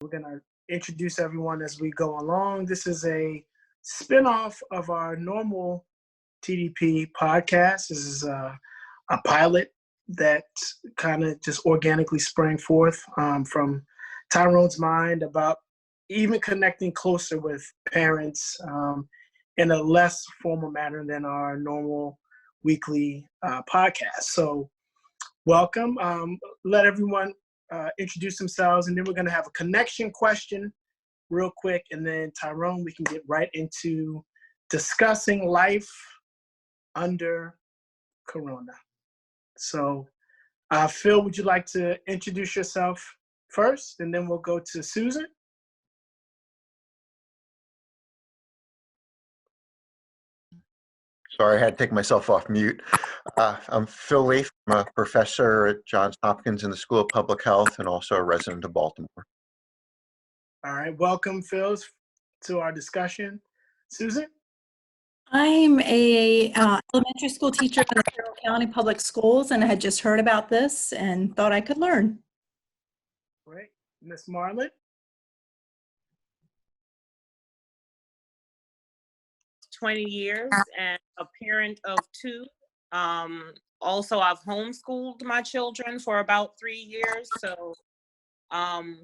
We're going to introduce everyone as we go along. This is a spinoff of our normal TDP podcast. This is a pilot that kind of just organically sprang forth from Tyrone's mind about even connecting closer with parents in a less formal manner than our normal weekly podcast. So welcome. Let everyone introduce themselves, and then we're going to have a connection question real quick, and then Tyrone, we can get right into discussing life under Corona. So Phil, would you like to introduce yourself first, and then we'll go to Susan? Sorry, I had to take myself off mute. I'm Phil Leaf. I'm a professor at Johns Hopkins in the School of Public Health and also a resident of Baltimore. All right, welcome, Phil, to our discussion. Susan? I'm a elementary school teacher in the Tyrone County Public Schools, and I had just heard about this and thought I could learn. Great. Miss Marlett? 20 years and a parent of 2. Also, I've homeschooled my children for about 3 years, so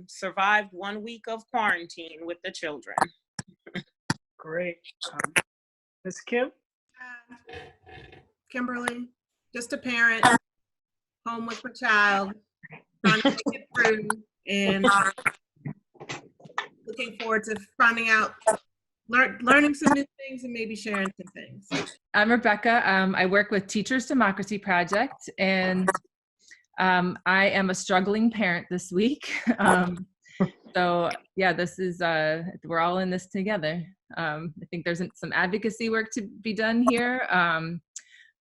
survived 1 week of quarantine with the children. Great. Ms. Kim? Kimberly, just a parent, home with my child, trying to make it through, and looking forward to finding out, learning some new things and maybe sharing some things. I'm Rebecca. I work with Teachers Democracy Project, and I am a struggling parent this week. So yeah, this is, we're all in this together. I think there's some advocacy work to be done here,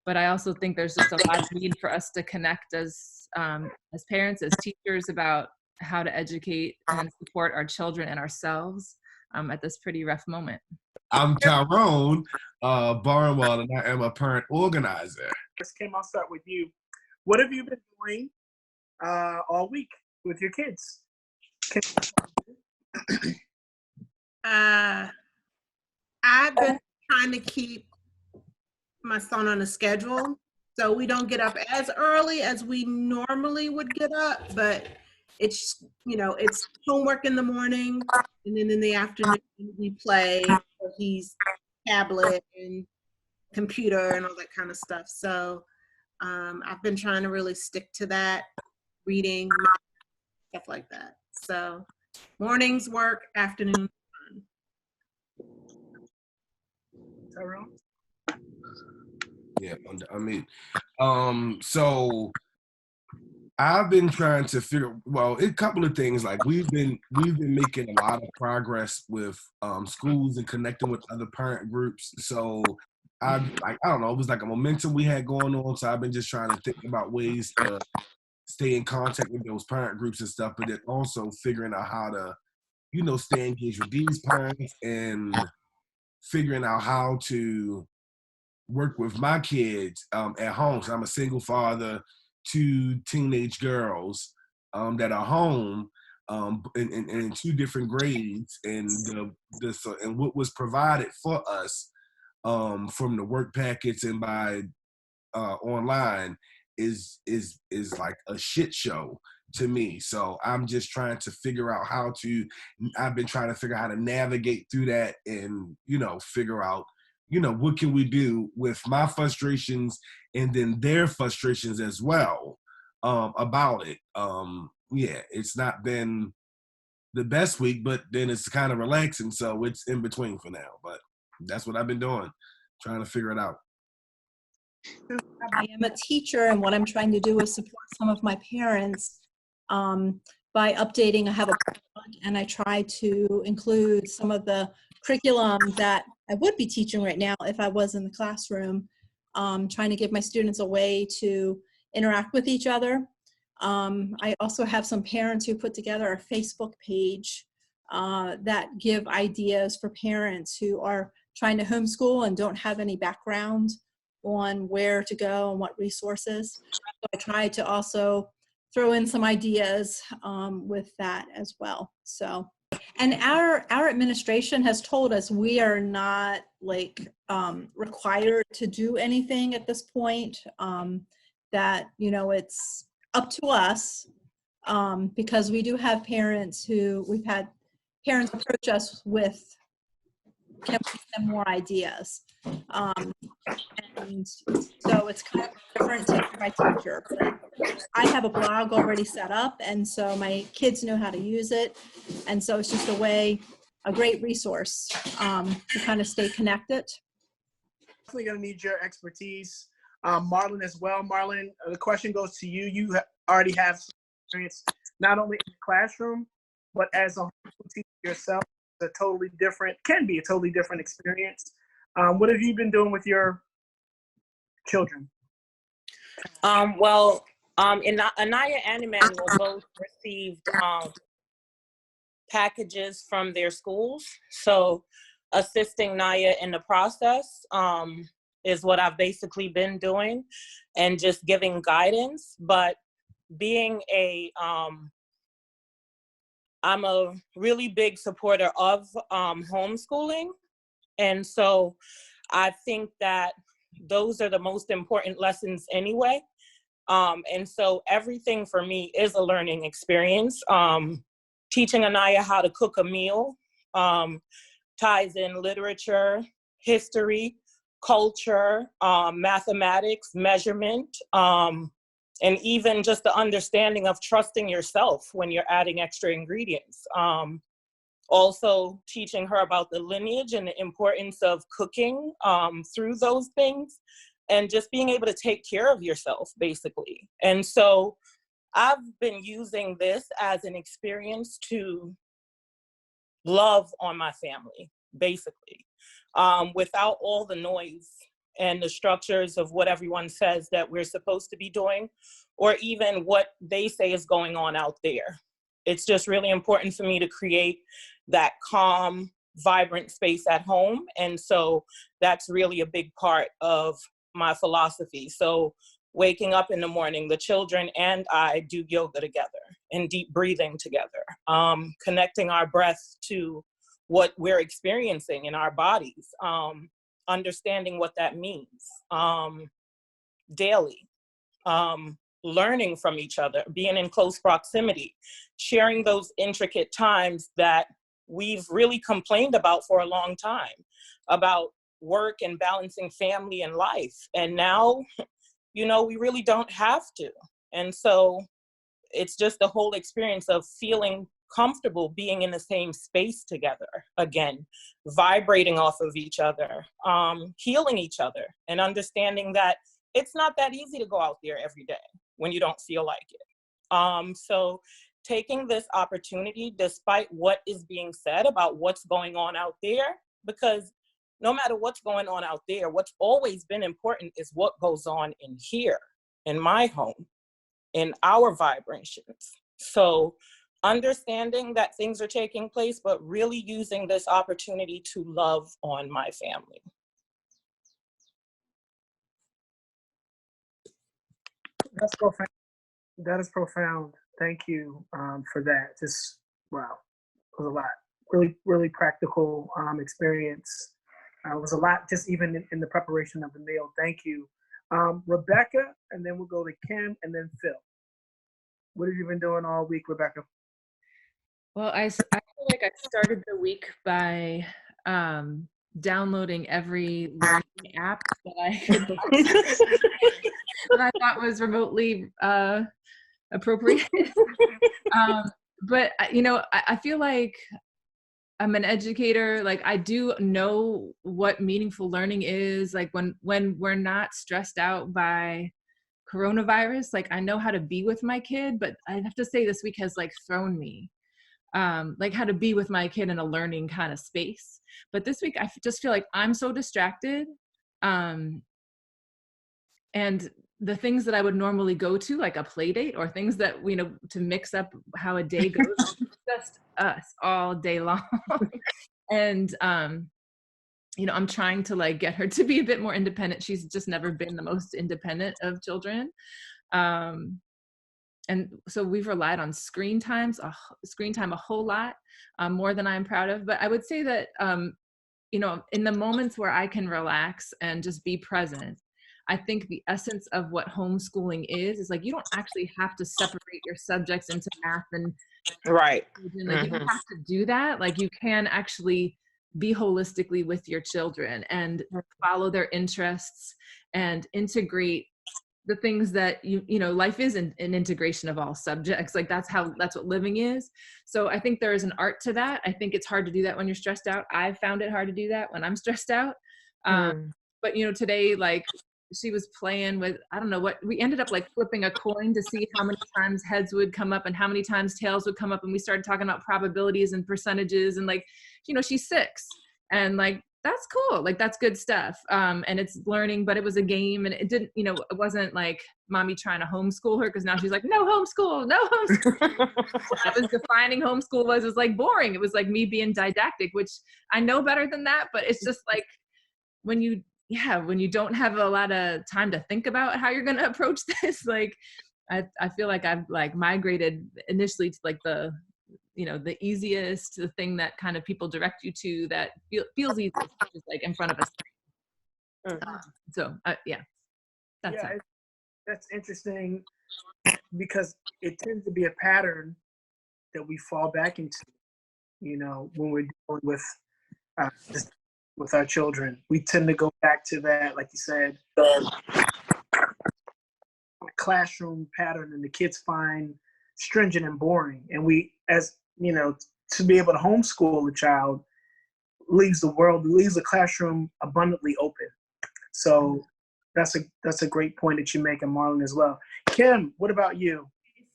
but I also think there's just a lot of need for us to connect as parents, as teachers, about how to educate and support our children and ourselves at this pretty rough moment. I'm Tyrone Barnwell, and I am a parent organizer. Ms. Kim, I'll start with you. What have you been doing all week with your kids? I've been trying to keep my son on a schedule, so we don't get up as early as we normally would get up, but it's, it's homework in the morning, and then in the afternoon we play. He's tablet and computer and all that kind of stuff. So I've been trying to really stick to that, reading, stuff like that. So mornings work, afternoon fun. Tyrone? Yeah, so I've been trying to figure, a couple of things. Like we've been making a lot of progress with schools and connecting with other parent groups. So I don't know, it was like a momentum we had going on. So I've been just trying to think about ways to stay in contact with those parent groups and stuff, but then also figuring out how to, stay engaged with these parents and figuring out how to work with my kids at home. So I'm a single father, 2 teenage girls that are home in 2 different grades, and and what was provided for us from the work packets and by online is like a shit show to me. So I'm just trying to figure out I've been trying to figure out how to navigate through that and, figure out, what can we do with my frustrations and then their frustrations as well about it. It's not been the best week, but then it's kind of relaxing. So it's in between for now, but that's what I've been doing, trying to figure it out. I am a teacher, and what I'm trying to do is support some of my parents by updating. I have a blog, and I try to include some of the curriculum that I would be teaching right now if I was in the classroom, trying to give my students a way to interact with each other. I also have some parents who put together a Facebook page that give ideas for parents who are trying to homeschool and don't have any background on where to go and what resources. So I try to also throw in some ideas with that as well. So, and our administration has told us we are not like required to do anything at this point, that, you know, it's up to us, because we do have parents who, we've had parents approach us with, can we send more ideas? And so it's kind of different teacher by teacher. But I have a blog already set up, and so my kids know how to use it. And so it's just a great resource to kind of stay connected. Definitely going to need your expertise. Marlon as well. Marlon, the question goes to you. You already have some experience, not only in the classroom, but as a homeschool teacher yourself. Can be a totally different experience. What have you been doing with your children? Well, Anaya and Emmanuel both received packages from their schools. So assisting Naya in the process is what I've basically been doing, and just giving guidance. But being I'm a really big supporter of homeschooling. And so I think that those are the most important lessons anyway. And so everything for me is a learning experience. Teaching Anaya how to cook a meal ties in literature, history, culture, mathematics, measurement, and even just the understanding of trusting yourself when you're adding extra ingredients. Also teaching her about the lineage and the importance of cooking through those things, and just being able to take care of yourself, basically. And so I've been using this as an experience to love on my family, basically, without all the noise and the structures of what everyone says that we're supposed to be doing, or even what they say is going on out there. It's just really important for me to create that calm, vibrant space at home. And so that's really a big part of my philosophy. So waking up in the morning, the children and I do yoga together and deep breathing together, connecting our breath to what we're experiencing in our bodies, understanding what that means daily, learning from each other, being in close proximity, sharing those intricate times that we've really complained about for a long time, about work and balancing family and life. And now, you know, we really don't have to. And so it's just the whole experience of feeling comfortable being in the same space together again, vibrating off of each other, healing each other, and understanding that it's not that easy to go out there every day when you don't feel like it. So taking this opportunity, despite what is being said about what's going on out there, because no matter what's going on out there, what's always been important is what goes on in here, in my home, in our vibrations. So understanding that things are taking place, but really using this opportunity to love on my family. That's profound. That is profound. Thank you for that. Just, wow, it was a lot. Really, really practical experience. It was a lot just even in the preparation of the meal. Thank you. Rebecca, and then we'll go to Kim and then Phil. What have you been doing all week, Rebecca? Well, I feel like I started the week by downloading every learning app that I could that I thought was remotely appropriate. But you know, I feel like I'm an educator. Like I do know what meaningful learning is. Like when we're not stressed out by coronavirus, like I know how to be with my kid. But I have to say this week has like thrown me. Like how to be with my kid in a learning kind of space. But this week, I just feel like I'm so distracted. And the things that I would normally go to, like a play date or things that, you know, to mix up how a day goes, just us all day long. And, you know, I'm trying to like get her to be a bit more independent. She's just never been the most independent of children. so we've relied on screen time a whole lot, more than I'm proud of. But I would say that, in the moments where I can relax and just be present, I think the essence of what homeschooling is like, you don't actually have to separate your subjects into math and Right. like you don't have to do that. Like you can actually be holistically with your children and follow their interests and integrate the things that life is an integration of all subjects. Like that's what living is. So I think there is an art to that. I think it's hard to do that when you're stressed out. I've found it hard to do that when I'm stressed out. But today, like she was playing with, I don't know what, we ended up like flipping a coin to see how many times heads would come up and how many times tails would come up. And we started talking about probabilities and percentages and like, she's 6 and like, that's cool. Like that's good stuff. And it's learning, but it was a game and it didn't, it wasn't like mommy trying to homeschool her. Cause now she's like, no homeschool. I was defining homeschool was like boring. It was like me being didactic, which I know better than that, but it's just like when you don't have a lot of time to think about how you're going to approach this, like, I feel like I've like migrated initially to like the easiest, the thing that kind of people direct you to that feels easy, just like in front of us. That's interesting because it tends to be a pattern that we fall back into, when we're dealing with our children. We tend to go back to that, like you said, classroom pattern, and the kids find stringent and boring. And we, as to be able to homeschool a child leaves the classroom abundantly open. So that's a great point that you make, and Marlon as well. Kim, what about you?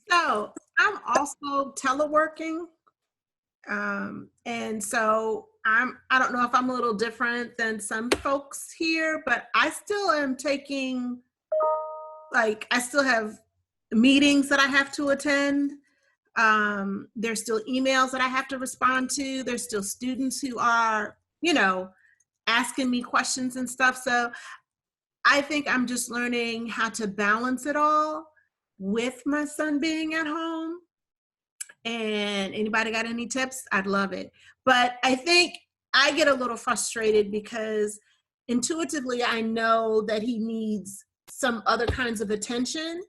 So I'm also teleworking. And so I don't know if I'm a little different than some folks here, but I still am taking, like, I still have meetings that I have to attend. There's still emails that I have to respond to. There's still students who are, asking me questions and stuff. So I think I'm just learning how to balance it all with my son being at home. And anybody got any tips? I'd love it. But I think I get a little frustrated because intuitively I know that he needs some other kinds of attention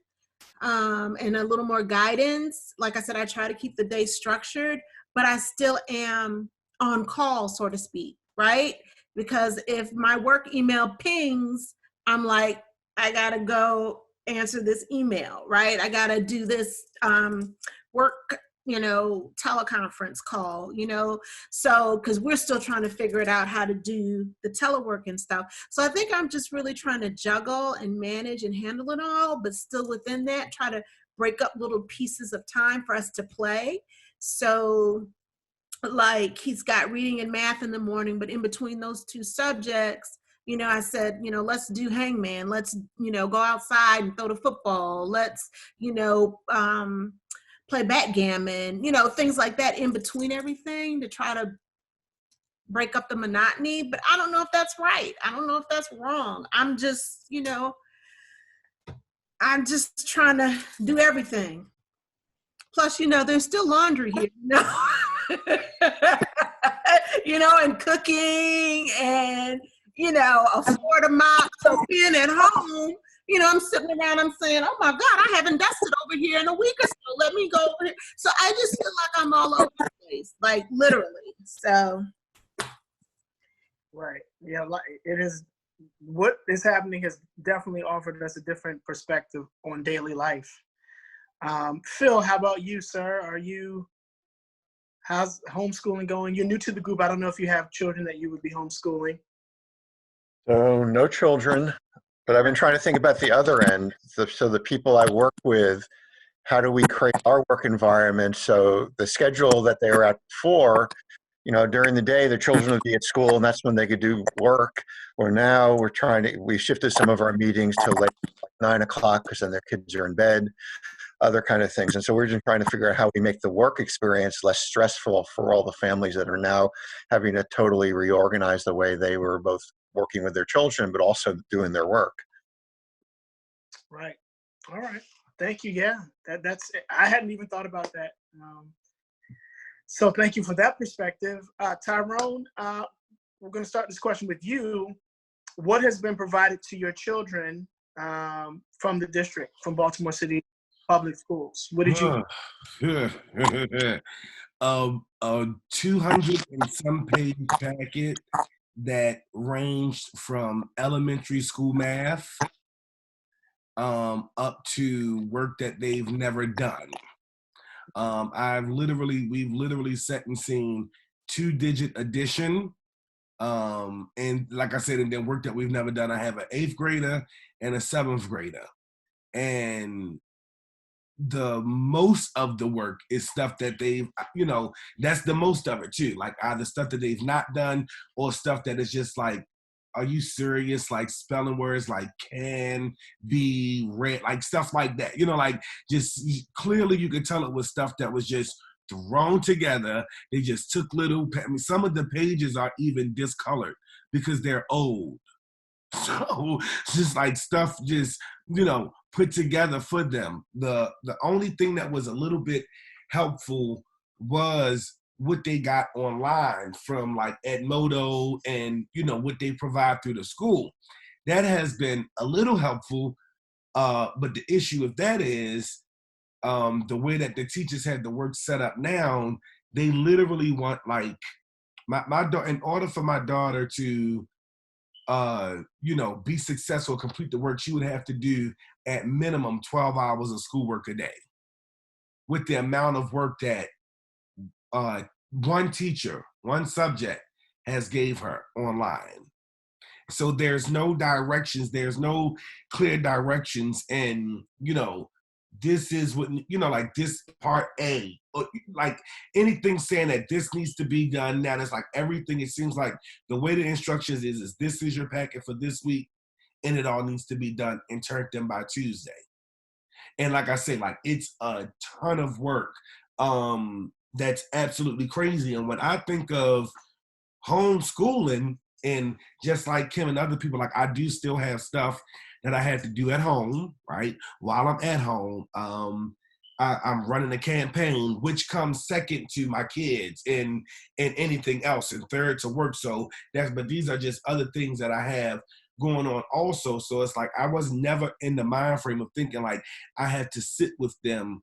and a little more guidance. Like I said, I try to keep the day structured, but I still am on call, so to speak, right? Because if my work email pings, I'm like, I gotta go answer this email, right? I gotta do this work, teleconference call, so because we're still trying to figure it out how to do the telework and stuff. So I think I'm just really trying to juggle and manage and handle it all, but still within that, try to break up little pieces of time for us to play. So like he's got reading and math in the morning, but in between those two subjects, I said, let's do hangman. Let's, go outside and throw the football. Let's, play backgammon, things like that in between everything to try to break up the monotony. But I don't know if that's right. I don't know if that's wrong. I'm just, I'm just trying to do everything. Plus, there's still laundry here, and cooking and, a floor to mop. So being at home, I'm sitting around, I'm saying, oh my God, I haven't dusted over here in a week or so. Let me go over here. So I just feel like I'm all over the place, like literally. So. Right. Yeah, it is. What is happening has definitely offered us a different perspective on daily life. Phil, how about you, sir? How's homeschooling going? You're new to the group. I don't know if you have children that you would be homeschooling. So no children, but I've been trying to think about the other end. So the people I work with, how do we create our work environment so the schedule that they were at before, during the day, the children would be at school and that's when they could do work. Or now we shifted some of our meetings to like 9 o'clock because then their kids are in bed, other kind of things. And so we're just trying to figure out how we make the work experience less stressful for all the families that are now having to totally reorganize the way they were both working with their children, but also doing their work. Right. All right. Thank you. Yeah, that's. I hadn't even thought about that. So thank you for that perspective, Tyrone. We're going to start this question with you. What has been provided to your children from the district, from Baltimore City Public Schools? What did you? A 200 and some page packet that ranged from elementary school math up to work that they've never done. We've literally sat and seen 2-digit addition. And like I said, and then work that we've never done. I have an 8th grader and a 7th grader. And the most of the work is stuff that they've, that's the most of it too. Like either stuff that they've not done or stuff that is just like, are you serious? Like spelling words like can, be, read, like stuff like that. Like just clearly you could tell it was stuff that was just thrown together. They just took some of the pages are even discolored because they're old. So just like stuff just, put together for them. The only thing that was a little bit helpful was what they got online from like Edmodo and, what they provide through the school. That has been a little helpful. But the issue of that is the way that the teachers had the work set up now, they literally want like my daughter, in order for my daughter to be successful, complete the work, she would have to do at minimum 12 hours of schoolwork a day with the amount of work that one teacher, one subject has gave her online. So there's no directions, there's no clear directions, and this is what like this part A, or like anything saying that this needs to be done now. It's like everything, it seems like the way the instructions is this is your packet for this week, and it all needs to be done and turned in by Tuesday. And like I say, like it's a ton of work. That's absolutely crazy. And when I think of homeschooling, and just like Kim and other people, like I do still have stuff that I had to do at home, right? While I'm at home, I'm running a campaign, which comes second to my kids and anything else, and third to work. So but these are just other things that I have going on also. So it's like I was never in the mind frame of thinking like I had to sit with them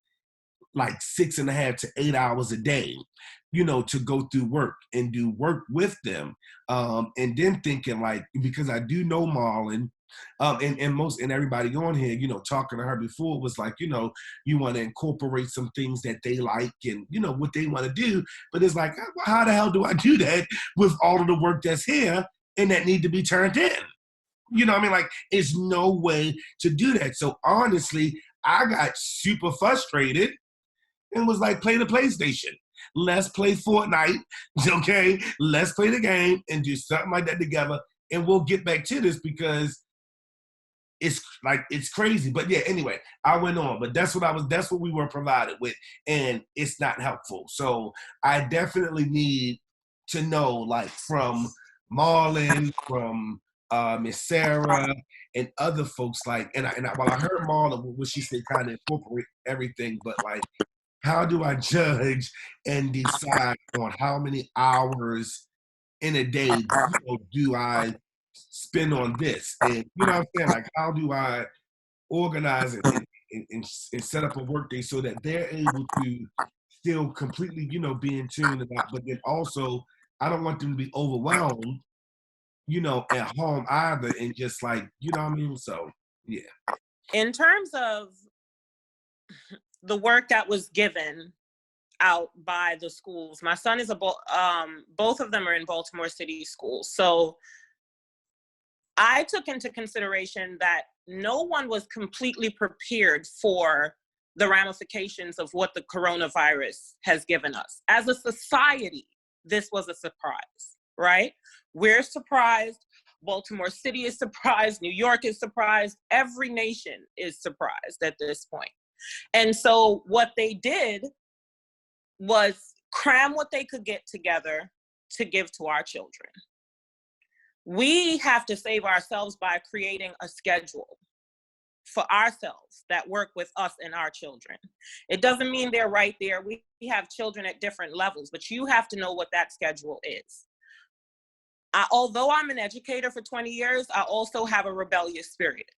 like 6.5 to 8 hours a day, to go through work and do work with them. And then thinking like, because I do know Marlon, and everybody on here, talking to her before was like, you want to incorporate some things that they like and, what they want to do. But it's like, well, how the hell do I do that with all of the work that's here and that need to be turned in? What I mean? Like, there's no way to do that. So honestly, I got super frustrated and was like, play the PlayStation. Let's play Fortnite, okay? Let's play the game and do something like that together, and we'll get back to this because it's crazy. But yeah, anyway, I went on, but that's what we were provided with, and it's not helpful. So I definitely need to know, like, from Marlon, from Miss Sarah, and other folks, like, while I heard Marlon, what she said, kind of incorporate everything, but like, how do I judge and decide on how many hours in a day do I spend on this? And what I'm saying? Like, how do I organize it and set up a workday so that they're able to still completely, be in tune and that, but then also I don't want them to be overwhelmed, at home either, and just like, what I mean? So yeah. In terms of the work that was given out by the schools, my son is both of them are in Baltimore City schools. So I took into consideration that no one was completely prepared for the ramifications of what the coronavirus has given us. As a society, this was a surprise, right? We're surprised. Baltimore City is surprised. New York is surprised. Every nation is surprised at this point. And so what they did was cram what they could get together to give to our children. We have to save ourselves by creating a schedule for ourselves that work with us and our children. It doesn't mean they're right there. We have children at different levels, but you have to know what that schedule is. Although I'm an educator for 20 years, I also have a rebellious spirit.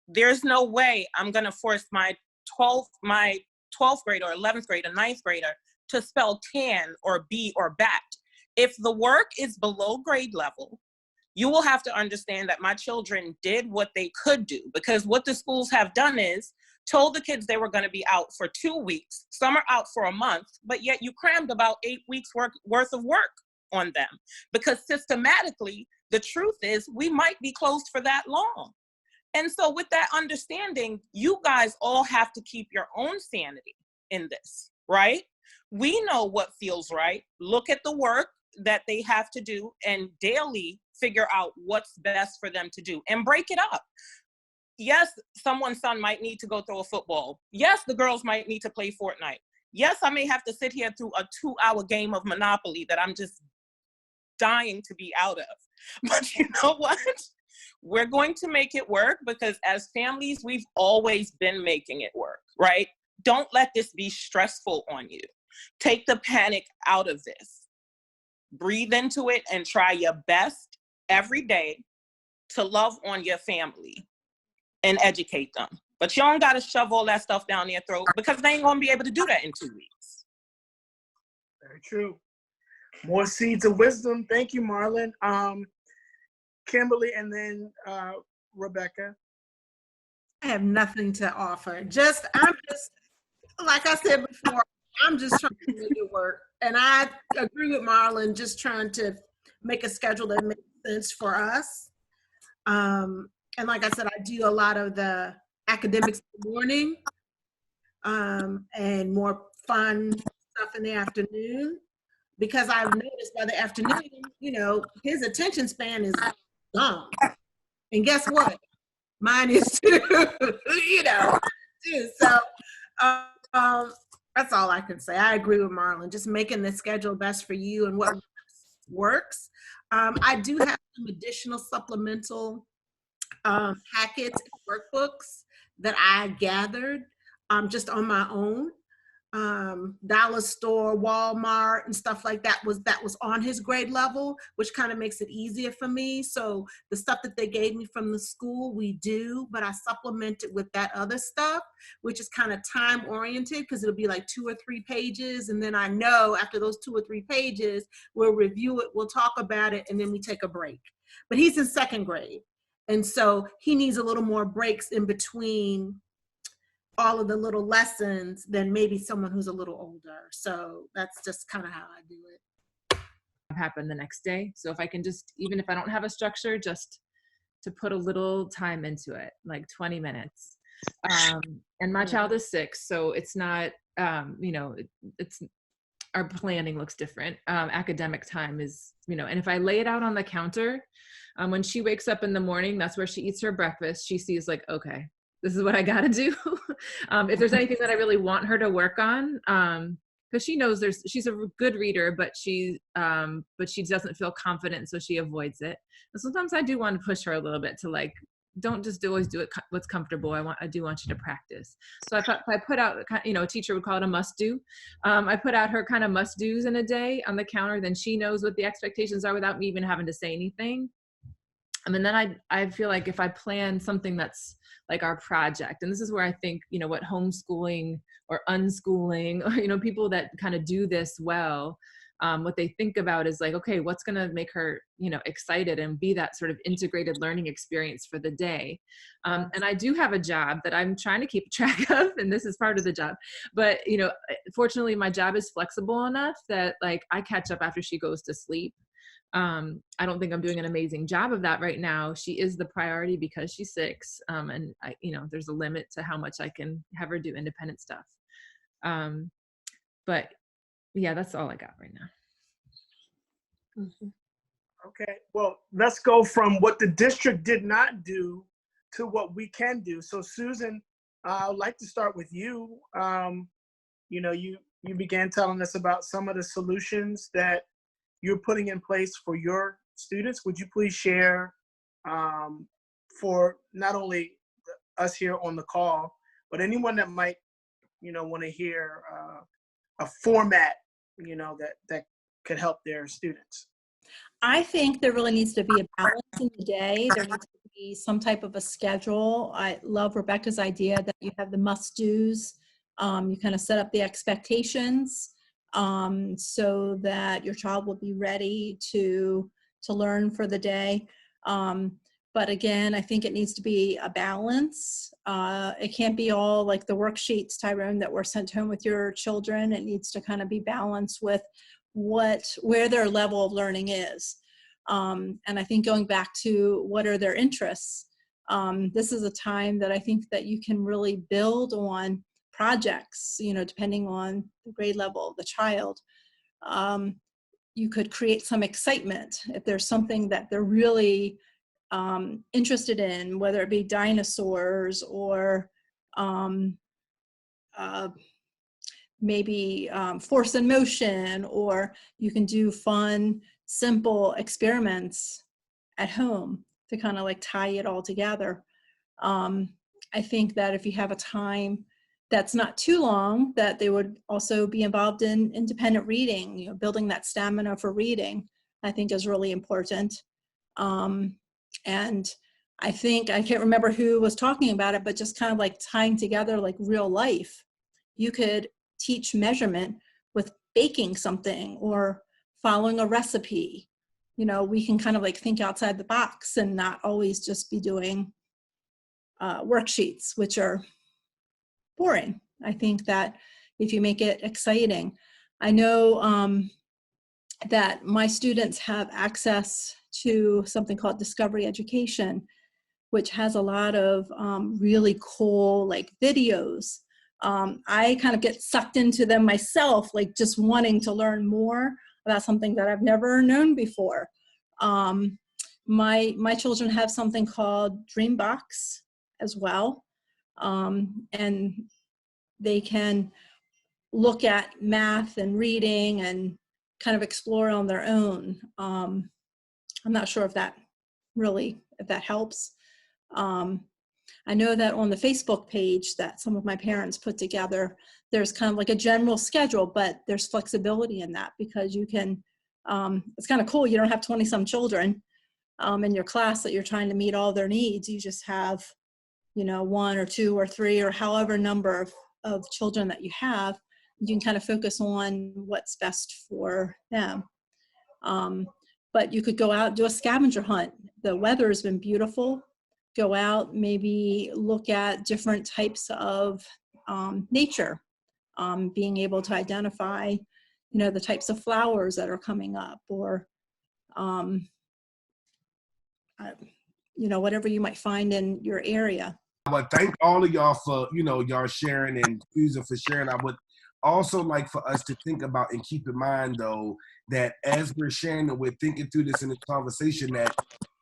There's no way I'm gonna force my 12th grader or 11th grader, 9th grader to spell tan or B or bat. If the work is below grade level, you will have to understand that my children did what they could do, because what the schools have done is told the kids they were going to be out for 2 weeks. Some are out for a month, but yet you crammed about 8 weeks worth of work on them, because systematically, the truth is we might be closed for that long. And so with that understanding, you guys all have to keep your own sanity in this, right? We know what feels right. Look at the work that they have to do and daily figure out what's best for them to do and break it up. Yes, someone's son might need to go throw a football. Yes, the girls might need to play Fortnite. Yes, I may have to sit here through a 2-hour game of Monopoly that I'm just dying to be out of. But you know what? We're going to make it work, because as families, we've always been making it work, right? Don't let this be stressful on you. Take the panic out of this. Breathe into it and try your best every day to love on your family and educate them. But you don't got to shove all that stuff down their throat, because they ain't going to be able to do that in 2 weeks. Very true. More seeds of wisdom. Thank you, Marlon. Kimberly, and then Rebecca. I have nothing to offer. I'm just, like I said before, I'm just trying to make it work. And I agree with Marlon, just trying to make a schedule that makes sense for us. And like I said, I do a lot of the academics in the morning, and more fun stuff in the afternoon, because I've noticed by the afternoon, his attention span is gone. And guess what? Mine is too, too. So that's all I can say. I agree with Marlon, just making the schedule best for you and what works. I do have some additional supplemental packets and workbooks that I gathered just on my own. Dollar Store, Walmart, and stuff like that was on his grade level, which kind of makes it easier for me. So the stuff that they gave me from the school, we do, but I supplement it with that other stuff, which is kind of time oriented, because it'll be like 2 or 3 pages. And then I know after those 2 or 3 pages, we'll review it, we'll talk about it, and then we take a break. But he's in 2nd grade. And so he needs a little more breaks in between all of the little lessons than maybe someone who's a little older. So that's just kind of how I do it. Happen the next day. So if I can just, even if I don't have a structure, just to put a little time into it, like 20 minutes. And my child is 6, so it's not, it's, our planning looks different. Academic time is, and if I lay it out on the counter, when she wakes up in the morning, that's where she eats her breakfast. She sees like, okay, this is what I got to do. If there's anything that I really want her to work on, because she knows she's a good reader, but she doesn't feel confident, so she avoids it. And sometimes I do want to push her a little bit to like, don't just always do it what's comfortable. I do want you to practice. So I put out, a teacher would call it a must do. I put out her kind of must do's in a day on the counter. Then she knows what the expectations are without me even having to say anything. And then I feel like if I plan something that's like our project, and this is where I think, what homeschooling or unschooling, or, people that kind of do this well, what they think about is like, okay, what's going to make her, excited and be that sort of integrated learning experience for the day. And I do have a job that I'm trying to keep track of, and this is part of the job. But, fortunately, my job is flexible enough that like I catch up after she goes to sleep. I don't think I'm doing an amazing job of that right now. She is the priority because she's 6. And I, there's a limit to how much I can have her do independent stuff. But yeah, that's all I got right now. Mm-hmm. Okay, well, let's go from what the district did not do to what we can do. So Susan, I'd like to start with you. You began telling us about some of the solutions that you're putting in place for your students. Would you please share for not only us here on the call, but anyone that might, want to hear a format, that could help their students. I think there really needs to be a balance in the day. There needs to be some type of a schedule. I love Rebecca's idea that you have the must-dos. You kind of set up the expectations so that your child will be ready to learn for the day. But again, I think it needs to be a balance. It can't be all like the worksheets, Tyrone, that were sent home with your children. It needs to kind of be balanced with where their level of learning is. And I think going back to what are their interests, this is a time that I think that you can really build on projects, depending on the grade level of the child. You could create some excitement if there's something that they're really interested in, whether it be dinosaurs or maybe force and motion, or you can do fun, simple experiments at home to kind of like tie it all together. I think that if you have a time that's not too long, that they would also be involved in independent reading, building that stamina for reading, I think is really important. And I think, I can't remember who was talking about it, but just kind of like tying together like real life. You could teach measurement with baking something or following a recipe. We can kind of like think outside the box and not always just be doing worksheets, which are boring. I think that if you make it exciting, I know that my students have access to something called Discovery Education, which has a lot of really cool like videos. I kind of get sucked into them myself, like just wanting to learn more about something that I've never known before. My children have something called Dreambox as well, and they can look at math and reading and kind of explore on their own. I'm not sure if that helps. I know that on the Facebook page that some of my parents put together, there's kind of like a general schedule, but there's flexibility in that because you can, it's kind of cool. You don't have 20 some children in your class that you're trying to meet all their needs. You just have, 1 or 2 or 3 or however number of children that you have. You can kind of focus on what's best for them. But you could go out and do a scavenger hunt. The weather has been beautiful. Go out, maybe look at different types of nature, being able to identify, the types of flowers that are coming up, or, whatever you might find in your area. I would thank all of y'all for, y'all sharing, and Susan for sharing. I would also like for us to think about and keep in mind, though, that as we're sharing and we're thinking through this in the conversation, that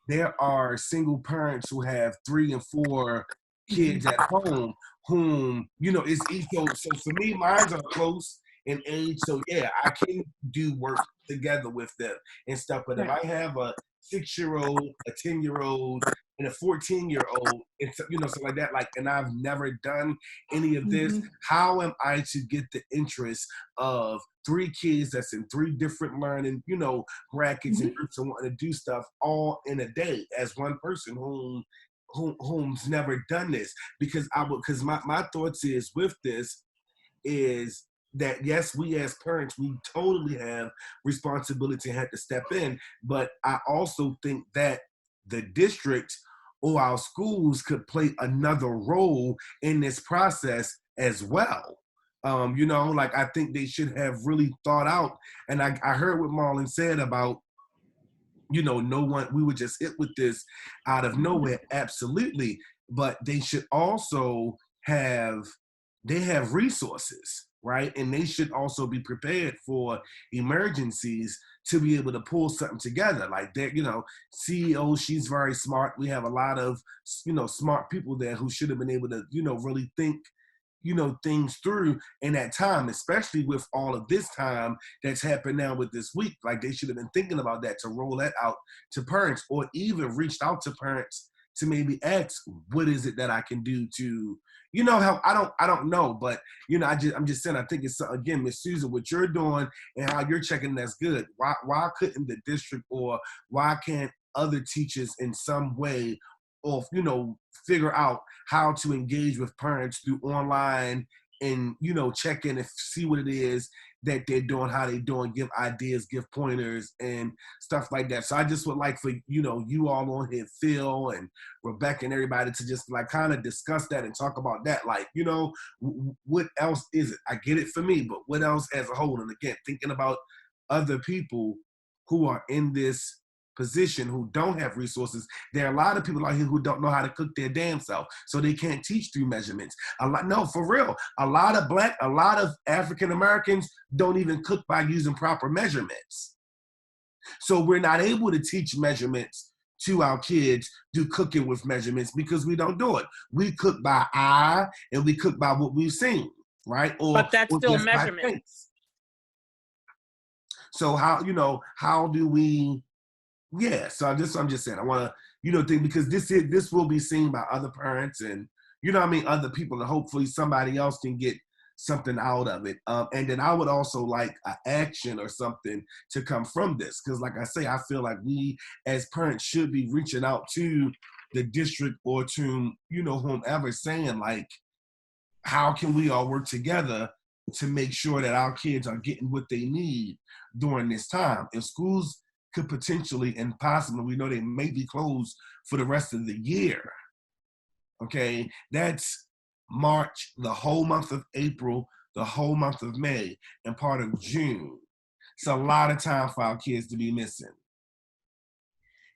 there are single parents who have 3 and 4 kids at home whom, it's each. So for me, mine are close in age. So yeah, I can do work together with them and stuff. But if I have a 6-year-old, a 10-year-old, and a 14-year-old, and something like that, and I've never done any of this, how am I to get the interest of 3 kids that's in 3 different learning, brackets and groups and wanting to do stuff all in a day as one person whom's never done this? Because my thoughts is with this is that yes, we as parents, we totally have responsibility and have to step in, but I also think that the district or our schools could play another role in this process as well. I think they should have really thought out, and I heard what Marlon said about, no one, we would just hit with this out of nowhere. Absolutely. But they should also have resources, right? And they should also be prepared for emergencies to be able to pull something together. Like that, CEO, she's very smart. We have a lot of, smart people there who should have been able to, really think, things through in that time, especially with all of this time that's happened now with this week. Like they should have been thinking about that to roll that out to parents, or even reached out to parents to maybe ask, what is it that I can do to, you know, help? I don't know, but you know, I'm just saying, I think it's, again, Miss Susan, what you're doing and how you're checking, that's good. Why couldn't the district, or why can't other teachers in some way, or, you know, figure out how to engage with parents through online and, you know, check in and see what it is that they're doing, how they're doing, give ideas, give pointers and stuff like that. So I just would like for, you know, you all on here, Phil and Rebecca and everybody, to just like kind of discuss that and talk about that. Like, you know, what else is it? I get it for me, but what else as a whole? And again, thinking about other people who are in this position who don't have resources. There are a lot of people out here who don't know how to cook their damn self, so they can't teach through measurements. No, for real. A lot of African Americans don't even cook by using proper measurements. So we're not able to teach measurements to our kids, do cooking with measurements, because we don't do it. We cook by eye and we cook by what we've seen, right? But that's still measurements. So how do we? Yeah, so I'm just saying, I want to, you know, think, because this will be seen by other parents and, you know what I mean, other people, and hopefully somebody else can get something out of it. And then I would also like an action or something to come from this, because like I say, I feel like we as parents should be reaching out to the district or to, you know, whomever, saying like, how can we all work together to make sure that our kids are getting what they need during this time? If schools could potentially and possibly, we know they may be closed for the rest of the year. Okay, that's March, the whole month of April, the whole month of May, and part of June. It's a lot of time for our kids to be missing.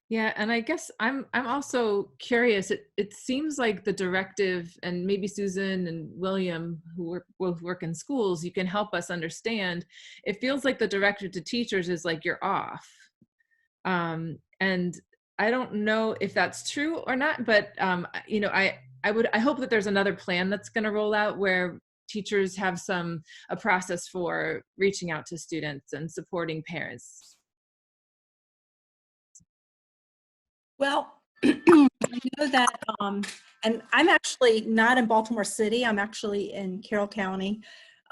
Yeah, and I guess I'm also curious. It seems like the directive, and maybe Susan and William, who both work in schools, you can help us understand. It feels like the directive to teachers is like, you're off. And I don't know if that's true or not, but you know, I hope that there's another plan that's going to roll out where teachers have a process for reaching out to students and supporting parents. Well, I know that, and I'm actually not in Baltimore City. I'm actually in Carroll County.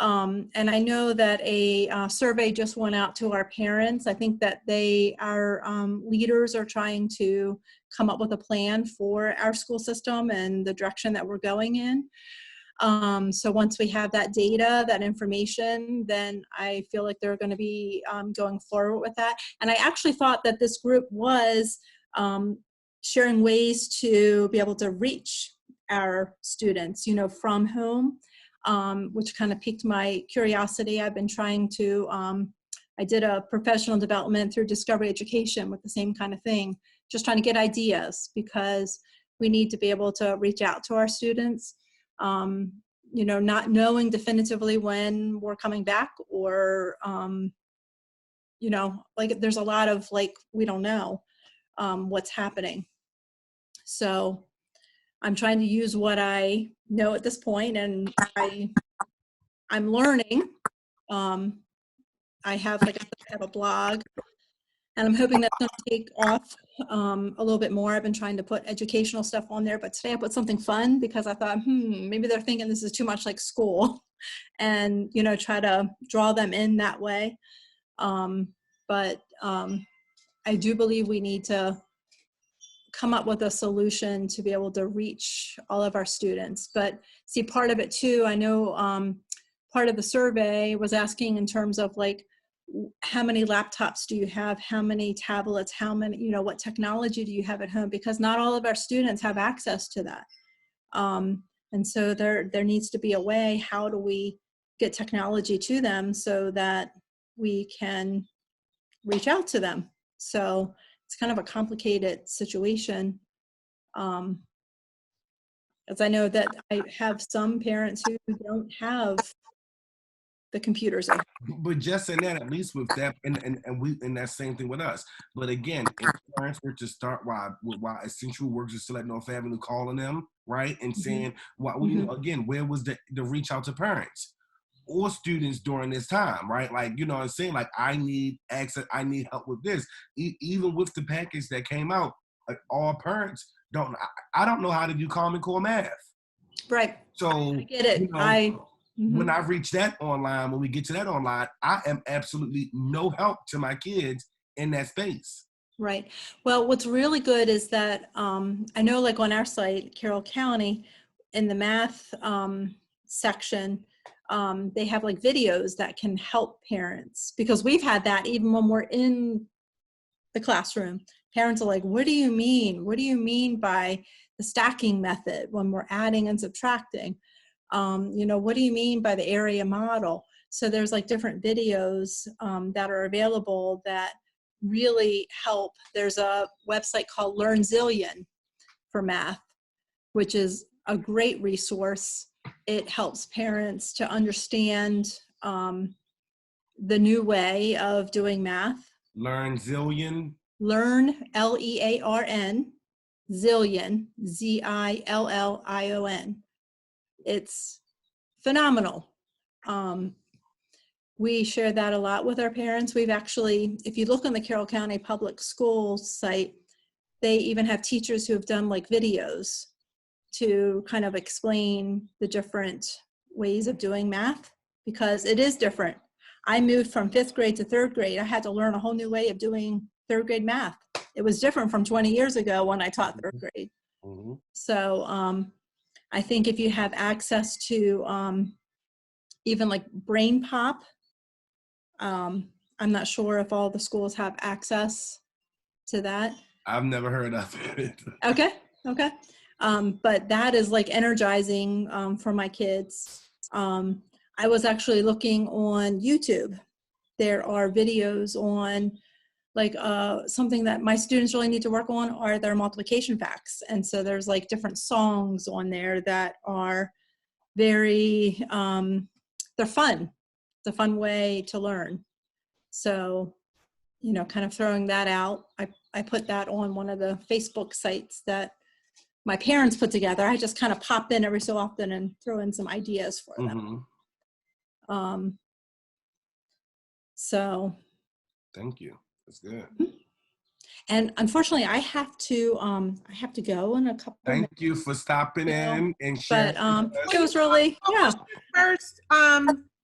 And I know that a survey just went out to our parents. I think that our leaders are trying to come up with a plan for our school system and the direction that we're going in. So once we have that data, that information, then I feel like they're going to be going forward with that. And I actually thought that this group was sharing ways to be able to reach our students, you know, from home. Which kind of piqued my curiosity. I've been trying to, I did a professional development through Discovery Education with the same kind of thing, just trying to get ideas, because we need to be able to reach out to our students, you know, not knowing definitively when we're coming back, or, you know, like there's a lot of like, we don't know what's happening. So I'm trying to use what I know at this point, and I'm learning. I have, like I said, I have a blog, and I'm hoping that's going to take off a little bit more. I've been trying to put educational stuff on there, but today I put something fun because I thought, maybe they're thinking this is too much like school, and, you know, try to draw them in that way. But I do believe we need to come up with a solution to be able to reach all of our students. But see, part of it too, I know part of the survey was asking in terms of like, how many laptops do you have? How many tablets? How many, you know, what technology do you have at home? Because not all of our students have access to that. And so there needs to be a way, how do we get technology to them so that we can reach out to them? So it's kind of a complicated situation. As I know that I have some parents who don't have the computers. But just in that, at least with that, and that same thing with us. But again, if parents were to start while essential workers are still at North Avenue calling them, right, and saying, again, where was the reach out to parents or students during this time, right? Like, you know what I'm saying? Like, I need access, I need help with this. Even with the package that came out, like, all parents I don't know how to do Common Core math. Right. So I get it. you know, Mhm. when I reach that online, when we get to that online, I am absolutely no help to my kids in that space. Right. Well, what's really good is that I know, like on our site, Carroll County, in the math section, they have like videos that can help parents, because we've had that even when we're in the classroom. Parents are like, what do you mean? What do you mean by the stacking method when we're adding and subtracting? You know, what do you mean by the area model? So there's like different videos that are available that really help. There's a website called Learn Zillion for math, which is a great resource. It helps parents to understand the new way of doing math. Learn Zillion. Learn, Learn, Zillion, Zillion. It's phenomenal. We share that a lot with our parents. We've actually, if you look on the Carroll County Public Schools site, they even have teachers who have done like videos to kind of explain the different ways of doing math, because it is different. I moved from 5th grade to 3rd grade. I had to learn a whole new way of doing 3rd grade math. It was different from 20 years ago when I taught 3rd grade. Mm-hmm. So I think if you have access to even like Brain Pop, I'm not sure if all the schools have access to that. I've never heard of it. Okay. But that is like energizing for my kids. I was actually looking on YouTube. There are videos on like something that my students really need to work on are their multiplication facts. And so there's like different songs on there that are very, they're fun. It's a fun way to learn. So, you know, kind of throwing that out. I put that on one of the Facebook sites that my parents put together. I just kind of pop in every so often and throw in some ideas for them. Mm-hmm. So. Thank you. That's good. And unfortunately, I have to go in a couple. Thank you for stopping in and sharing. But it was really, yeah. First,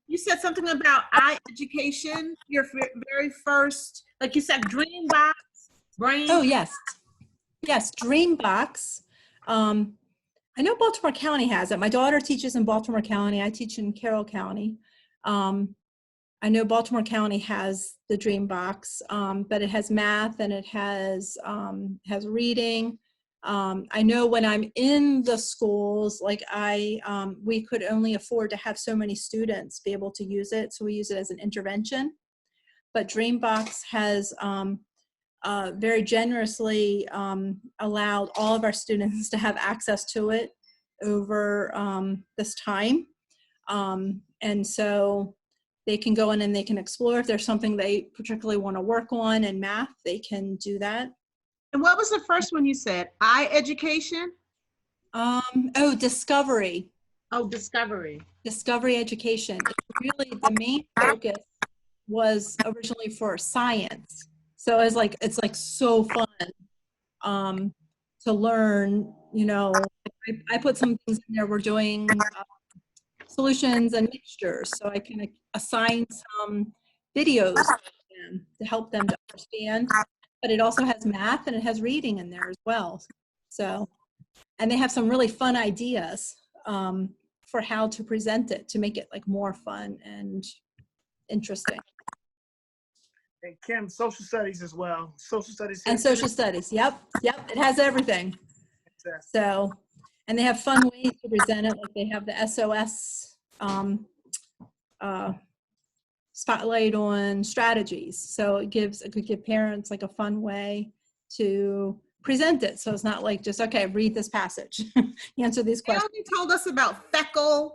you said something about education. Your very first, like you said, Dreambox, Brain. Oh yes, Dreambox. I know Baltimore County has it. My daughter teaches in Baltimore County. I teach in Carroll County. I know Baltimore County has the Dreambox, but it has math and it has reading. I know when I'm in the schools, like we could only afford to have so many students be able to use it, so we use it as an intervention. But Dreambox has very generously allowed all of our students to have access to it over this time, and so they can go in and they can explore. If there's something they particularly want to work on in math, they can do that. And what was the first one you said? Education? Oh, Discovery. Oh, Discovery. Discovery Education. It's really, the main focus was originally for science. So it's like so fun to learn, you know. I put some things in there. We're doing solutions and mixtures, so I can assign some videos to help them to understand. But it also has math and it has reading in there as well. So, and they have some really fun ideas for how to present it to make it like more fun and interesting. And Kim, social studies as well. Social studies. And social studies. Yep. It has everything. Exactly. So, and they have fun ways to present it. Like they have the SOS spotlight on strategies. So it could give parents like a fun way to present it. So it's not like just, okay, read this passage, answer these questions. They only told us about Feckle,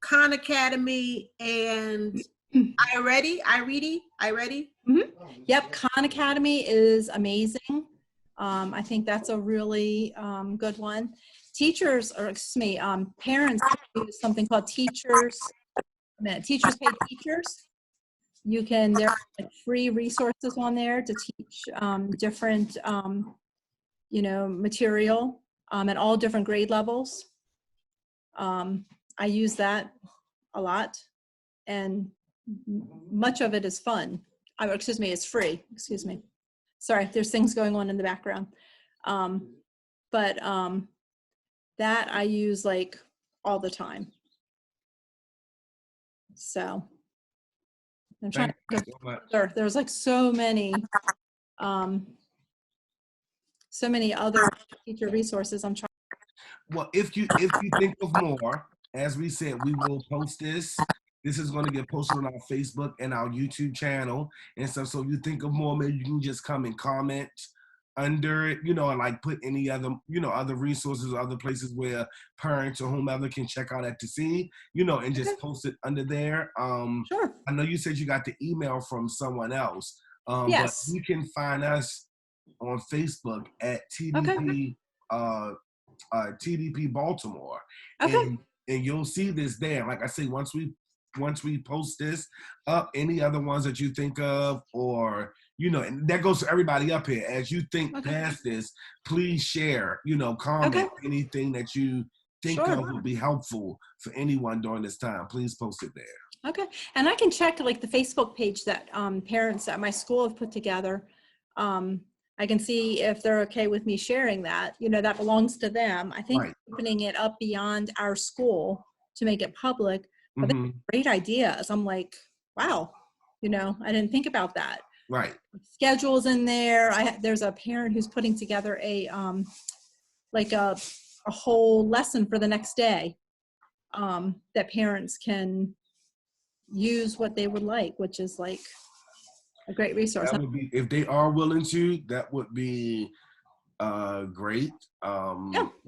Khan Academy, and iReady. Mm-hmm. Yep, Khan Academy is amazing. I think that's a really good one. Parents use something called Teachers Pay Teachers. There are like free resources on there to teach different material at all different grade levels. I use that a lot, and much of it is fun. Excuse me, it's free. Excuse me. Sorry, there's things going on in the background. But that I use like all the time. So I'm trying Thank to you so much. there's like so many other teacher resources. I'm trying. Well, if you think of more, as we said, we will post this. This is going to get posted on our Facebook and our YouTube channel and stuff. So if you think of more, maybe you can just come and comment under it, and like put any other, other resources or other places where parents or whomever can check out at to see, and just post it under there. Sure. I know you said you got the email from someone else, Yes. but you can find us on Facebook at TDP. TDP Baltimore, Okay. and you'll see this there. Like I say, once we post this up, any other ones that you think of, or and that goes to everybody up here. As you think past this, please share, comment anything that you think of would be helpful for anyone during this time. Please post it there. Okay, and I can check like the Facebook page that parents at my school have put together. I can see if they're okay with me sharing that. That belongs to them. I think opening it up beyond our school to make it public, but they're great ideas. I'm like, wow, I didn't think about that. Right. Schedules in there. There's a parent who's putting together a like a whole lesson for the next day that parents can use what they would like, which is like a great resource. That would be, if they are willing to, that would be great.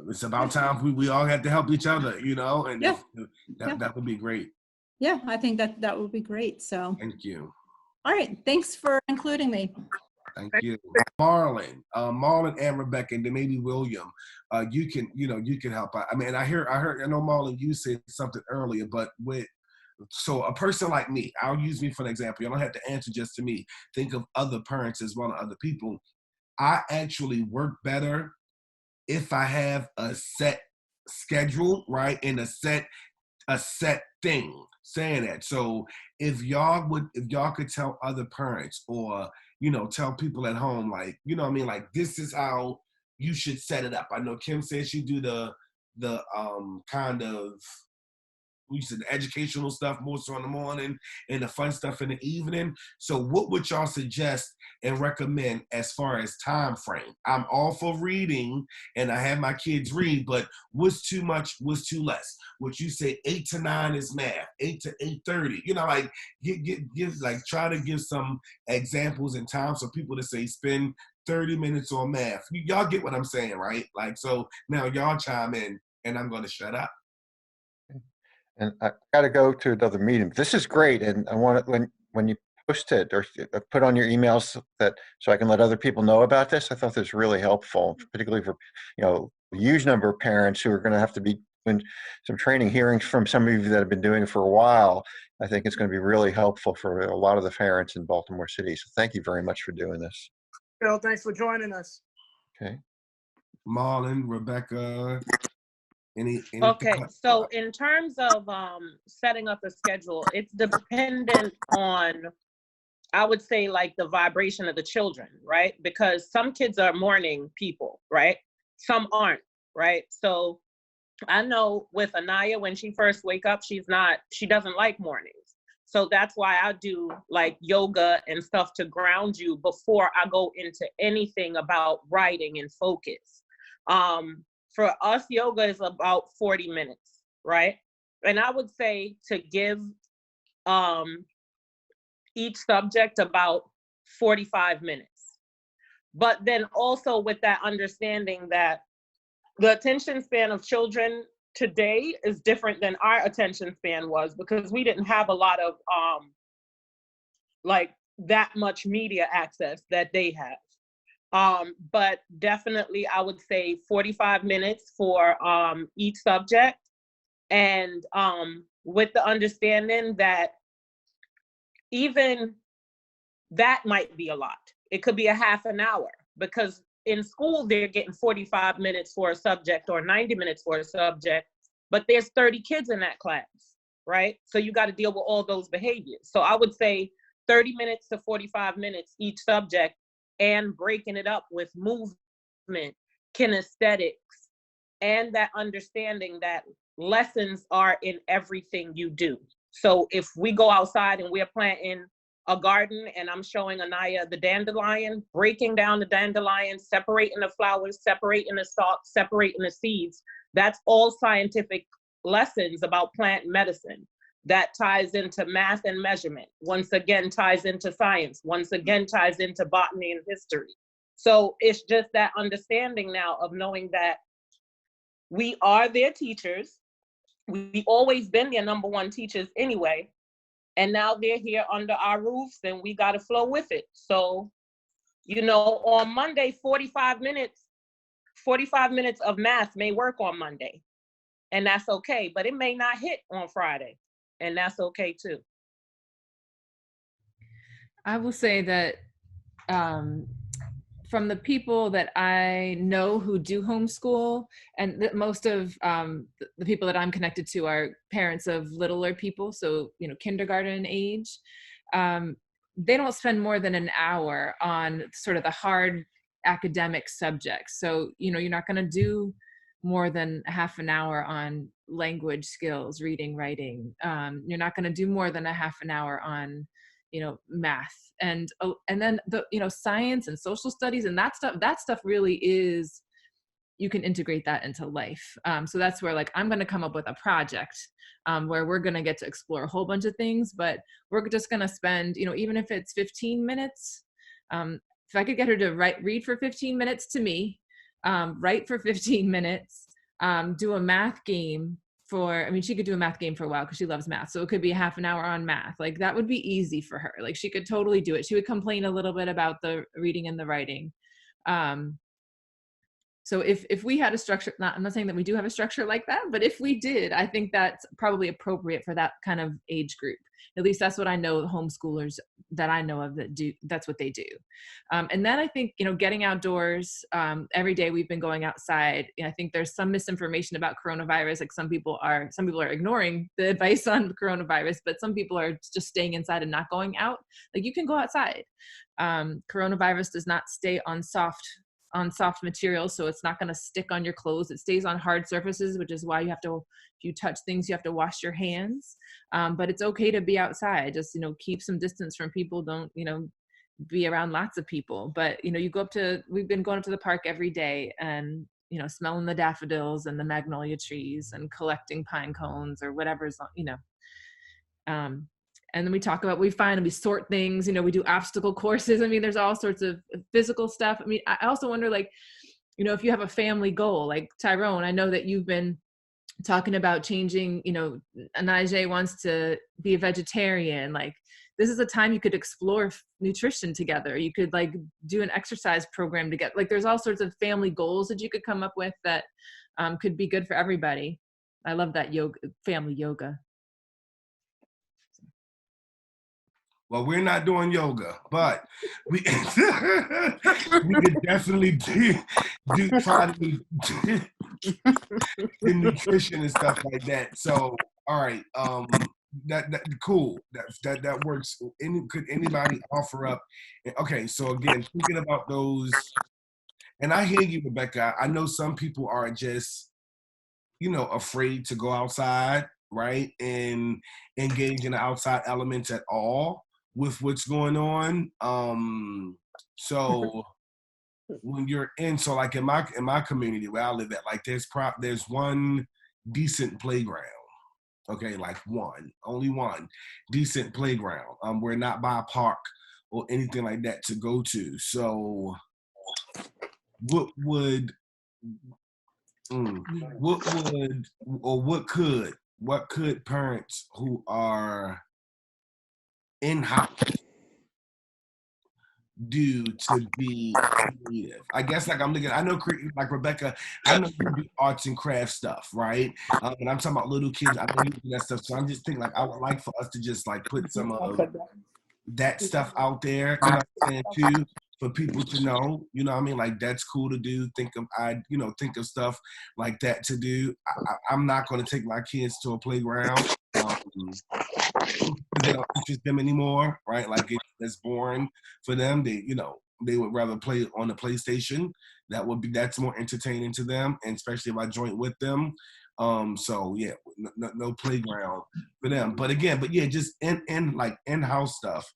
It's about time we all have to help each other, and that would be great. Yeah, I think that would be great. So thank you. All right, thanks for including me. Thank you. Marlon and Rebecca, and then maybe William, you can help out. I mean, I know Marlon, you said something earlier, but so a person like me, I'll use me for an example. You don't have to answer just to me. Think of other parents as well and other people. I actually work better if I have a set schedule, right? And a set thing saying that. So if y'all could tell other parents or, tell people at home, like, like this is how you should set it up. I know Kim said she do the kind of, we said the educational stuff more so in the morning and the fun stuff in the evening. So what would y'all suggest and recommend as far as time frame? I'm all for reading and I have my kids read, but what's too much, what's too less? What you say 8 to 9 is math, 8 to 8:30, like give like try to give some examples and time so people to say spend 30 minutes on math. Y'all get what I'm saying, right? Like, so now y'all chime in and I'm going to shut up. And I got to go to another meeting. This is great, and I want it when you post it or put on your emails so I can let other people know about this. I thought this was really helpful, particularly for a huge number of parents who are going to have to be doing some training. Hearing from some of you that have been doing it for a while, I think it's going to be really helpful for a lot of the parents in Baltimore City. So thank you very much for doing this. Phil, thanks for joining us. Okay. Marlon, Rebecca. Okay, so in terms of setting up a schedule, it's dependent on, I would say, like the vibration of the children, right? Because some kids are morning people, right? Some aren't, right? So I know with Anaya, when she first wake up, she doesn't like mornings. So that's why I do like yoga and stuff to ground you before I go into anything about writing and focus. For us, yoga is about 40 minutes, right? And I would say to give each subject about 45 minutes. But then also with that understanding that the attention span of children today is different than our attention span was, because we didn't have a lot of like that much media access that they have. But definitely I would say 45 minutes for each subject. And with the understanding that even that might be a lot. It could be a half an hour, because in school, they're getting 45 minutes for a subject or 90 minutes for a subject, but there's 30 kids in that class, right? So you got to deal with all those behaviors. So I would say 30 minutes to 45 minutes each subject, and breaking it up with movement, kinesthetics, and that understanding that lessons are in everything you do. So if we go outside and we're planting a garden and I'm showing Anaya the dandelion, breaking down the dandelion, separating the flowers, separating the stalks, separating the seeds, that's all scientific lessons about plant medicine. That ties into math and measurement. Once again, ties into science. Once again, ties into botany and history. So it's just that understanding now of knowing that we are their teachers. We've always been their number one teachers anyway. And now they're here under our roofs and we got to flow with it. So, you know, on Monday, 45 minutes of math may work on Monday, and that's okay, but it may not hit on Friday, and that's okay too. I will say that from the people that I know who do homeschool, and most of the people that I'm connected to are parents of littler people, so, you know, kindergarten age. They don't spend more than an hour on sort of the hard academic subjects. So, you know, you're not going to do more than half an hour on language skills, reading, writing. You're not going to do more than a half an hour on, you know, math, and then the, you know, science and social studies and that stuff really is, you can integrate that into life. So that's where, like, I'm going to come up with a project where we're going to get to explore a whole bunch of things, but we're just going to spend, you know, even if it's 15 minutes, if I could get her to read for 15 minutes to me, write for 15 minutes, do a math game for, I mean, she could do a math game for a while because she loves math. So it could be a half an hour on math. Like, that would be easy for her. Like, she could totally do it. She would complain a little bit about the reading and the writing. So if we had a structure, I'm not saying that we do have a structure like that, but if we did, I think that's probably appropriate for that kind of age group. At least that's what I know homeschoolers that I know of that do, that's what they do. And then I think, you know, getting outdoors, every day we've been going outside. I think there's some misinformation about coronavirus. Like, some people are ignoring the advice on coronavirus, but some people are just staying inside and not going out. Like, you can go outside. Coronavirus does not stay on soft materials, so it's not going to stick on your clothes. It stays on hard surfaces, which is why you have to, if you touch things, you have to wash your hands. But it's okay to be outside. Just, you know, keep some distance from people. Don't, you know, be around lots of people. But, you know, we've been going up to the park every day and, you know, smelling the daffodils and the magnolia trees and collecting pine cones or whatever's, you know. And then we find and we sort things, you know, we do obstacle courses. I mean, there's all sorts of physical stuff. I mean, I also wonder, like, you know, if you have a family goal, like Tyrone, I know that you've been talking about changing, you know, Anijay wants to be a vegetarian. Like, this is a time you could explore nutrition together. You could, like, do an exercise program together. Like, there's all sorts of family goals that you could come up with that could be good for everybody. I love that family yoga. Well, we're not doing yoga, but we we could definitely try to do nutrition and stuff like that. So, all right, that cool. That works. Could anybody offer up? Okay, so again, thinking about those, and I hear you, Rebecca. I know some people are just, you know, afraid to go outside, right, and engage in the outside elements at all with what's going on. So when you're so like in my community where I live at, like, there's one decent playground. Okay, like only one decent playground. We're not by a park or anything like that to go to. So what could parents who are in-house do to be creative? I guess, like, I'm looking, I know, like Rebecca, I know you do arts and crafts stuff, right? And I'm talking about little kids, I know you do that stuff. So I'm just thinking, like, I would like for us to just, like, put some of that stuff out there, you know what I'm saying, too. for people to know, you know what I mean? Like, that's cool to do. Think of stuff like that to do. I'm not going to take my kids to a playground. They don't interest them anymore, right? Like, it's boring for them. They would rather play on the PlayStation. That's more entertaining to them, and especially if I joint with them. So yeah, no playground for them. But yeah, just in-house stuff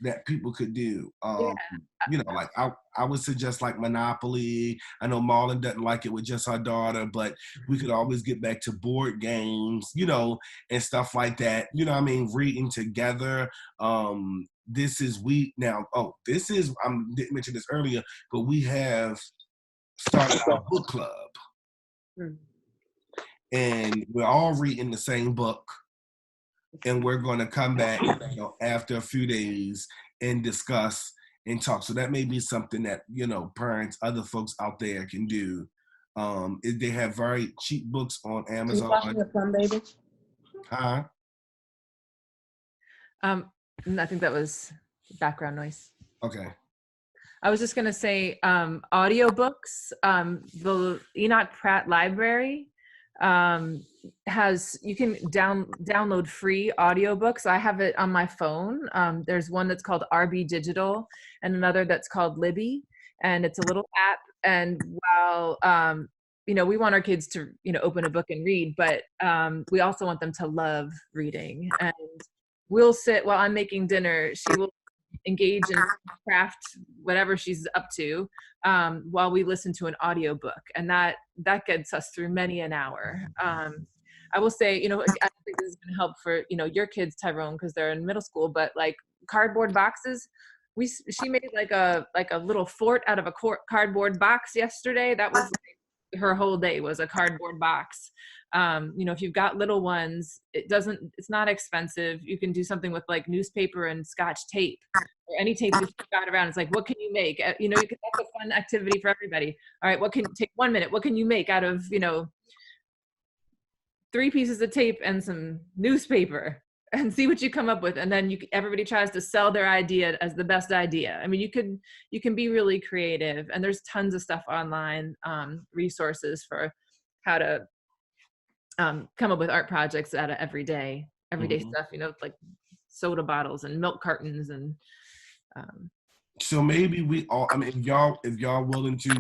that people could do. Like I would suggest like Monopoly. I know Marlon doesn't like it with just her daughter, but we could always get back to board games, and stuff like that. You know what I mean? Reading together. This is I didn't mention this earlier, but we have started a book club. And we're all reading the same book. And we're going to come back after a few days and discuss and talk. So that may be something that, parents, other folks out there can do. They have very cheap books on Amazon. Watching the fun, baby? Huh? I think that was background noise. Okay. I was just going to say audiobooks. The Enoch Pratt Library you can download free audiobooks. I have it on my phone. There's one that's called RB Digital and another that's called Libby, and it's a little app. And while we want our kids to open a book and read, but we also want them to love reading. And we'll sit while I'm making dinner. She will engage in craft, whatever she's up to, while we listen to an audiobook, and that gets us through many an hour. I will say, I think this is going to help for your kids, Tyrone, because they're in middle school. But like cardboard boxes, she made like a little fort out of a cardboard box yesterday. That was her whole day was a cardboard box. If you've got little ones, it's not expensive. You can do something with like newspaper and Scotch tape or any tape you've got around. It's like, what can you make? That's a fun activity for everybody. All right, take 1 minute. What can you make out of, 3 pieces of tape and some newspaper, and see what you come up with. And then everybody tries to sell their idea as the best idea. I mean, you can be really creative, and there's tons of stuff online, resources for how to come up with art projects out of everyday stuff, like soda bottles and milk cartons and so maybe we all, if y'all willing to,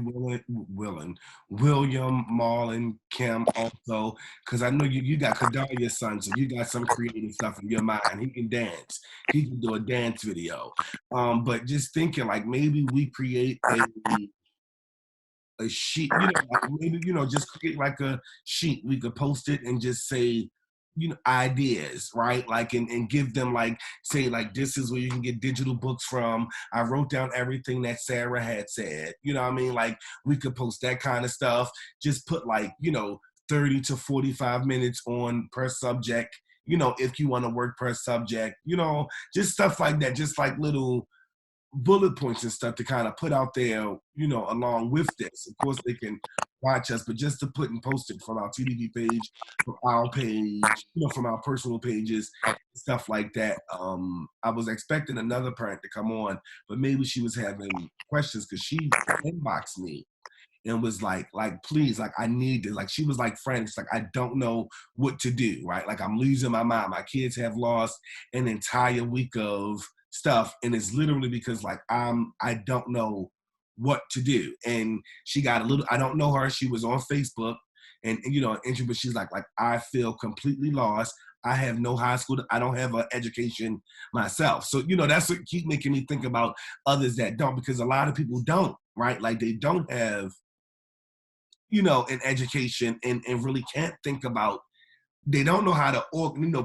William, Marlon, Kim also, because I know you got Kadalia's son, so you got some creative stuff in your mind. He can dance. He can do a dance video. But just thinking like maybe we create a sheet, maybe, just create like a sheet. We could post it and just say, ideas, right? Like, and give them like, say like, this is where you can get digital books from. I wrote down everything that Sarah had said, like we could post that kind of stuff. Just put like, 30 to 45 minutes on per subject, if you want to work per subject, just stuff like that, just like little bullet points and stuff to kind of put out there, along with this. Of course, they can watch us, but just to put and post it from our TDP page, from our page, from our personal pages, stuff like that. I was expecting another parent to come on, but maybe she was having questions because she inboxed me and was like, please, like, I need this. Like, she was like frantic. Like, I don't know what to do, right? Like, I'm losing my mind. My kids have lost an entire week of stuff, and it's literally because like I don't know what to do. And she got I don't know her. She was on Facebook and but she's like I feel completely lost. I have no high school. I don't have an education myself. So that's what keep making me think about others that don't, because a lot of people don't, right? Like they don't have an education and really can't think about. They don't know how to,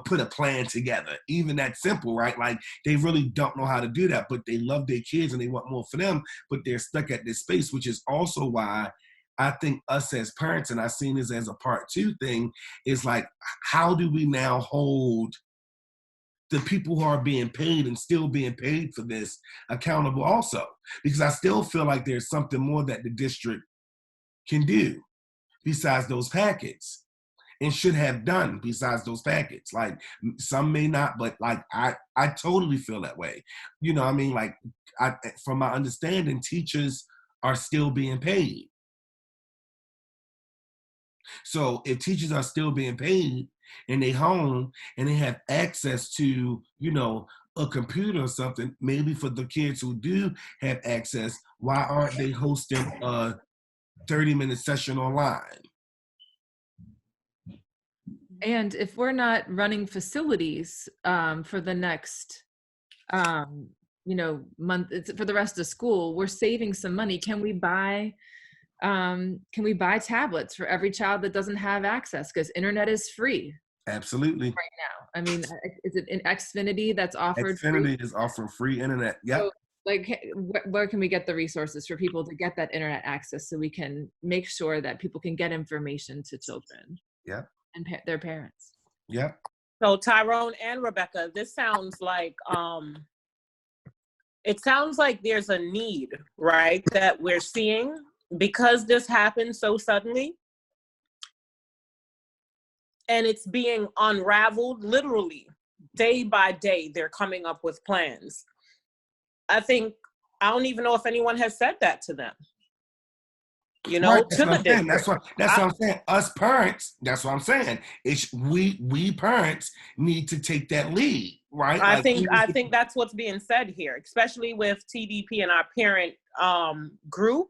put a plan together, even that simple, right? Like they really don't know how to do that, but they love their kids and they want more for them, but they're stuck at this space, which is also why I think us as parents, and I've seen this as a part 2 thing, is like, how do we now hold the people who are being paid and still being paid for this accountable also? Because I still feel like there's something more that the district can do besides those packets. and should have done besides those packets. Like some may not, but like I totally feel that way. You know, I mean, like from my understanding, teachers are still being paid. So if teachers are still being paid and they home and they have access to, you know, a computer or something, maybe for the kids who do have access, why aren't they hosting a 30-minute session online? And if we're not running facilities for the next, you know, month, for the rest of school, we're saving some money. Can we buy tablets for every child that doesn't have access? Because internet is free Absolutely. right now. I mean, is it in Xfinity that's offered free? Xfinity is offering free internet. Yep. So, like, where can we get the resources for people to get that internet access so we can make sure that people can get information to children? Yep. And their parents. Yep. So Tyrone and Rebecca, this sounds like it sounds like there's a need, right, that we're seeing because this happened so suddenly. And it's being unraveled literally day by day. They're coming up with plans. I don't even know if anyone has said that to them. You know, right, to the district. That's what I'm saying. Us parents, that's what I'm saying. It's we parents need to take that lead, right? I think that's what's being said here, especially with TDP and our parent group,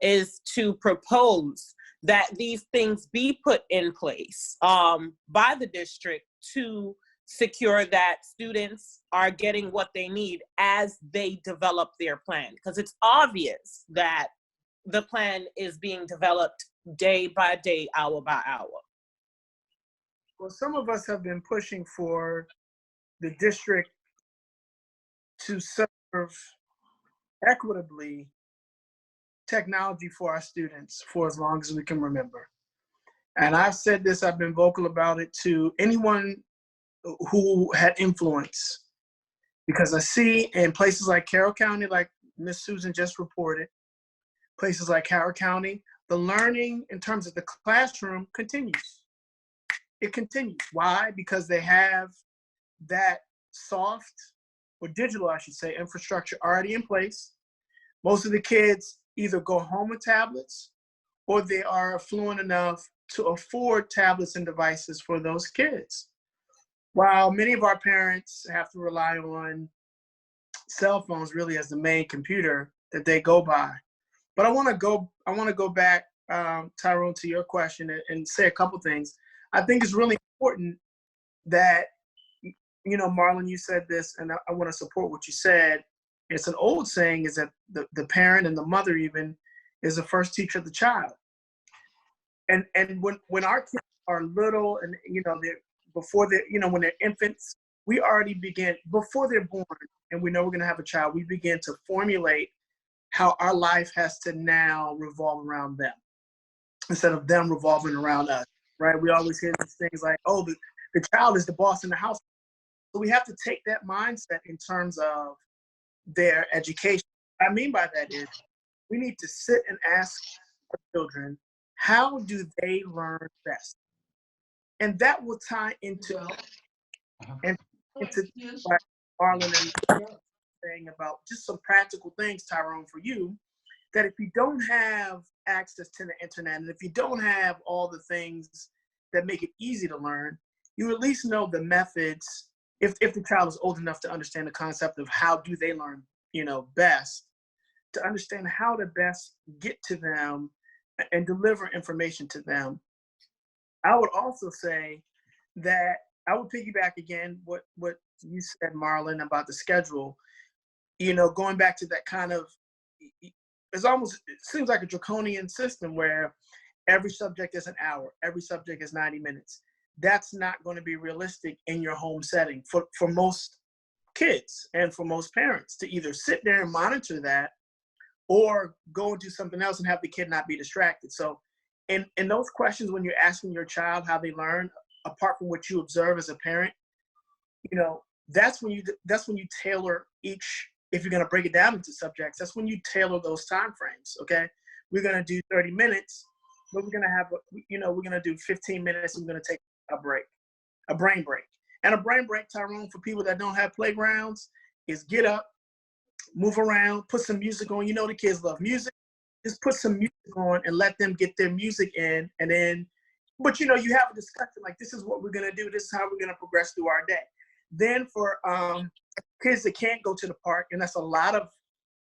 is to propose that these things be put in place by the district to secure that students are getting what they need as they develop their plan. Because it's obvious that the plan is being developed day by day, hour by hour. Well, some of us have been pushing for the district to serve equitably technology for our students for as long as we can remember. And I've said this, I've been vocal about it to anyone who had influence, because I see in places like Carroll County, like Miss Susan just reported, places like Howard County, the learning in terms of the classroom continues. It continues. Why? Because they have that soft, or digital, I should say, infrastructure already in place. Most of the kids either go home with tablets or they are affluent enough to afford tablets and devices for those kids. While many of our parents have to rely on cell phones really as the main computer that they go by. But I want to go back, Tyrone, to your question and say a couple things. I think it's really important that, you know, Marlon, you said this, and I want to support what you said. It's an old saying, is that the parent and the mother even is the first teacher of the child. And when our kids are little, and you know, when they're infants, we already begin before they're born, and we know we're going to have a child. We begin to formulate how our life has to now revolve around them instead of them revolving around us, right? We always hear these things like, oh, the child is the boss in the house. So we have to take that mindset in terms of their education. What I mean by that is we need to sit and ask our children, how do they learn best? And that will tie into what Marlon and saying about just some practical things, Tyrone, for you, that if you don't have access to the internet, and if you don't have all the things that make it easy to learn, you at least know the methods. If the child is old enough to understand the concept of how do they learn, you know, best, to understand how to best get to them and deliver information to them. I would also say that I would piggyback again what you said, Marlon, about the schedule. You know, going back to that kind of, it seems like a draconian system where every subject is an hour, every subject is 90 minutes. That's not going to be realistic in your home setting for most kids and for most parents to either sit there and monitor that or go and do something else and have the kid not be distracted. So in those questions, when you're asking your child how they learn, apart from what you observe as a parent, you know, that's when you tailor each, if you're going to break it down into subjects, that's when you tailor those time frames. Okay, we're going to do 30 minutes, but we're going to have, we're going to do 15 minutes. And we're going to take a break, a brain break. And a brain break, Tyrone, for people that don't have playgrounds, is get up, move around, put some music on. You know the kids love music. Just put some music on and let them get their music in. And then, but you have a discussion like, this is what we're going to do. This is how we're going to progress through our day. Then for kids that can't go to the park, and that's a lot of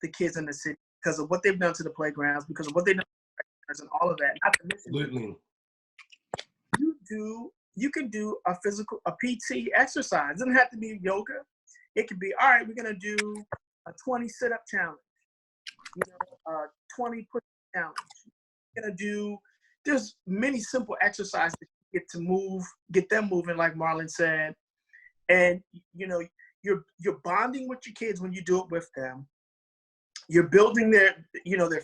the kids in the city because of what they've done to the playgrounds, because of what they've done to the playgrounds and all of that. Not to mention, you can do a PT exercise. It doesn't have to be yoga. It could be, all right, we're going to do a 20 sit-up challenge, a 20 push challenge. We're going to do, there's many simple exercises that you get them moving, like Marlon said. And, you're bonding with your kids when you do it with them. You're building their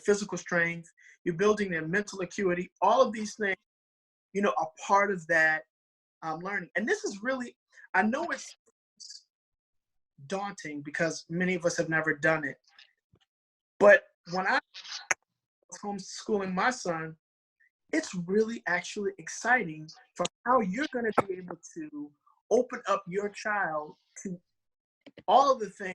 physical strength. You're building their mental acuity. All of these things, are part of that learning. And this is really, I know it's daunting because many of us have never done it. But when I was homeschooling my son, it's really actually exciting for how you're going to be able to open up your child to all of the things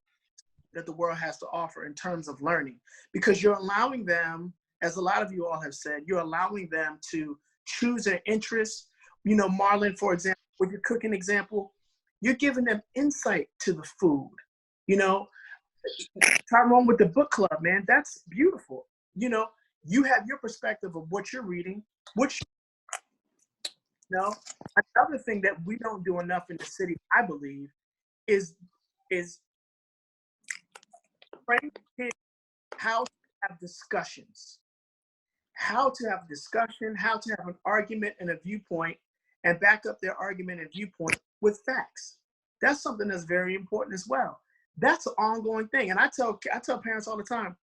that the world has to offer in terms of learning, because you're allowing them, as a lot of you all have said, you're allowing them to choose their interests. Marlon, for example, with your cooking example, you're giving them insight to the food. Tyrone with the book club, man, that's beautiful. You have your perspective of what you're reading, another thing that we don't do enough in the city, I believe, is train kids how to have discussions, how to have an argument and a viewpoint, and back up their argument and viewpoint with facts. That's something that's very important as well. That's an ongoing thing. And I tell parents all the time,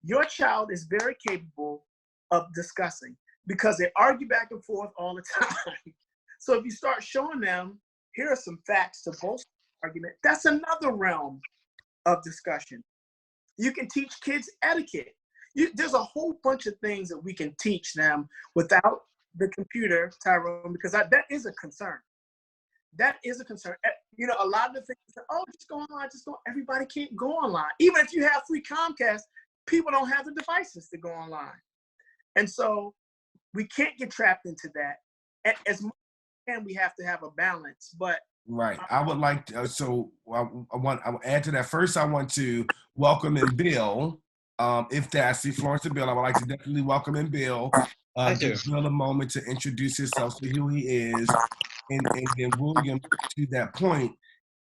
your child is very capable of discussing because they argue back and forth all the time. So if you start showing them, here are some facts to bolster the argument, that's another realm of discussion. You can teach kids etiquette. There's a whole bunch of things that we can teach them without the computer, Tyrone, because that is a concern. That is a concern. A lot of the things, just go online, everybody can't go online. Even if you have free Comcast, people don't have the devices to go online. And so we can't get trapped into that. As much as we can, we have to have a balance. But right. I would like to, I'll add to that. First, I want to welcome in Bill. If that's Florence and Bill, I would like to definitely welcome in Bill. Give Bill a moment to introduce himself to who he is. And then William, to that point,